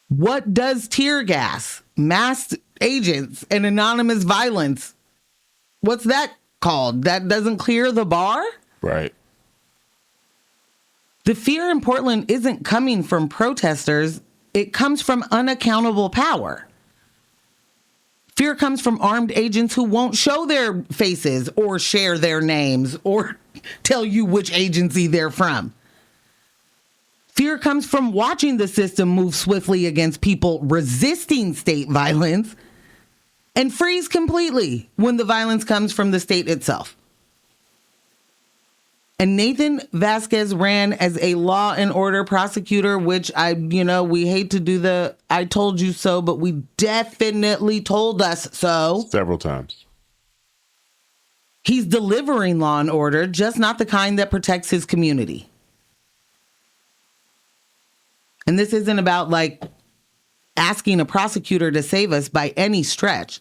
what does tear gas, masked agents, and anonymous violence, what's that called? That doesn't clear the bar? Right. The fear in Portland isn't coming from protesters. It comes from unaccountable power. Fear comes from armed agents who won't show their faces or share their names or tell you which agency they're from. Fear comes from watching the system move swiftly against people resisting state violence and freeze completely when the violence comes from the state itself. And Nathan Vasquez ran as a law and order prosecutor, which we hate to do the I told you so, but we definitely told us so. Several times. He's delivering law and order, just not the kind that protects his community. And this isn't about asking a prosecutor to save us by any stretch.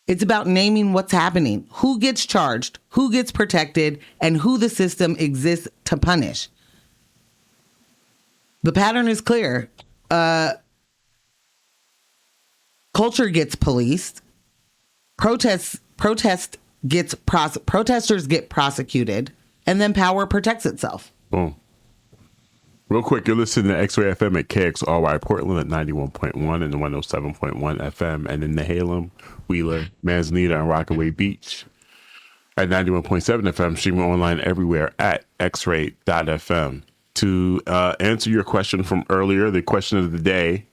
It's about naming what's happening, who gets charged, who gets protected, and who the system exists to punish. The pattern is clear. Culture gets policed. Protesters get prosecuted, and then power protects itself. Boom. Real quick, you're listening to X-Ray FM at KXRY Portland at 91.1 and 107.1 FM, and in Nehalem, Wheeler, Manzanita, and Rockaway Beach at 91.7 FM, streaming online everywhere at xray.fm. To answer your question from earlier, the question of the day,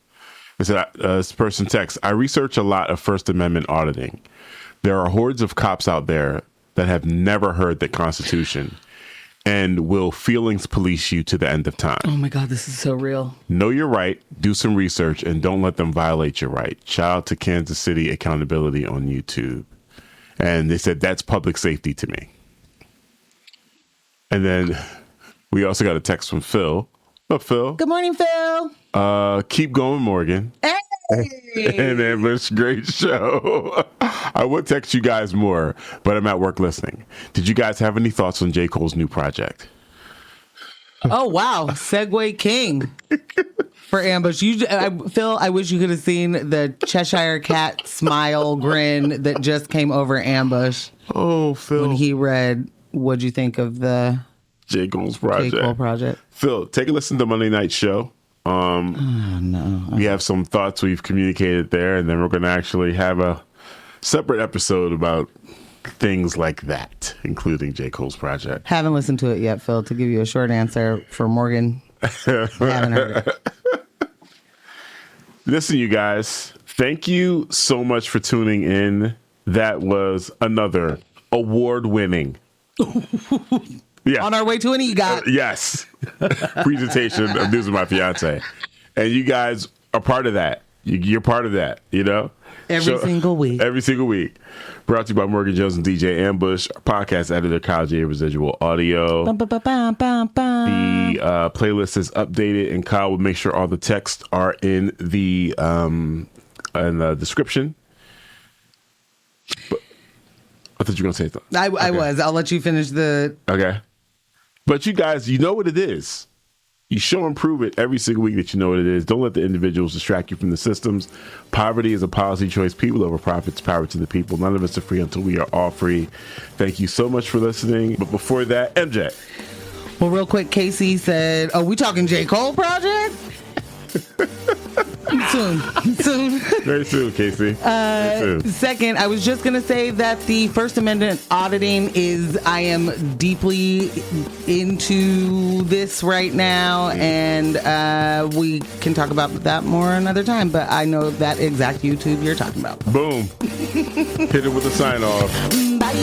is that this person texts, I research a lot of First Amendment auditing. There are hordes of cops out there that have never heard the Constitution and will feelings police you to the end of time. Oh my God, this is so real. Know your right, do some research, and don't let them violate your right. Shout out to Kansas City Accountability on YouTube. And they said, that's public safety to me. And then we also got a text from Phil. What's up, Phil? Good morning, Phil. Keep going, Morgan. Hey! And Ambush, great show. I would text you guys more, but I'm at work listening. Did you guys have any thoughts on J. Cole's new project? Oh, wow. Segway King for Ambush. Phil, I wish you could have seen the Cheshire Cat smile grin that just came over Ambush. Oh, Phil. When he read, what'd you think of the J. Cole's project? J. Cole project. Phil, take a listen to Monday Night Show. No. We have some thoughts we've communicated there, and then we're going to actually have a separate episode about things like that, including J. Cole's project. Haven't listened to it yet, Phil, to give you a short answer for Morgan. Haven't heard it. Listen, you guys, thank you so much for tuning in. That was another award-winning yeah. On our way to an EGOT. Yes. Presentation of News with My Fiancé. And you guys are part of that. You're part of that, Every single week. Every single week. Brought to you by Morgan Jones and DJ Ambush, our podcast editor, Kyle J. Residual Audio. The playlist is updated, and Kyle will make sure all the texts are in the description. But I thought you were going to say something. I was. I'll let you finish the... Okay. But you guys, you know what it is. You show and prove it every single week that you know what it is. Don't let the individuals distract you from the systems. Poverty is a policy choice. People over profits, power to the people. None of us are free until we are all free. Thank you so much for listening. But before that, MJ. Well, real quick, Casey said, oh, we talking J. Cole project? Soon. Very soon, Casey. Very soon. Second, I was just going to say that the First Amendment auditing I am deeply into this right now, and we can talk about that more another time, but I know that exact YouTube you're talking about. Boom. Hit it with a sign off. Bye.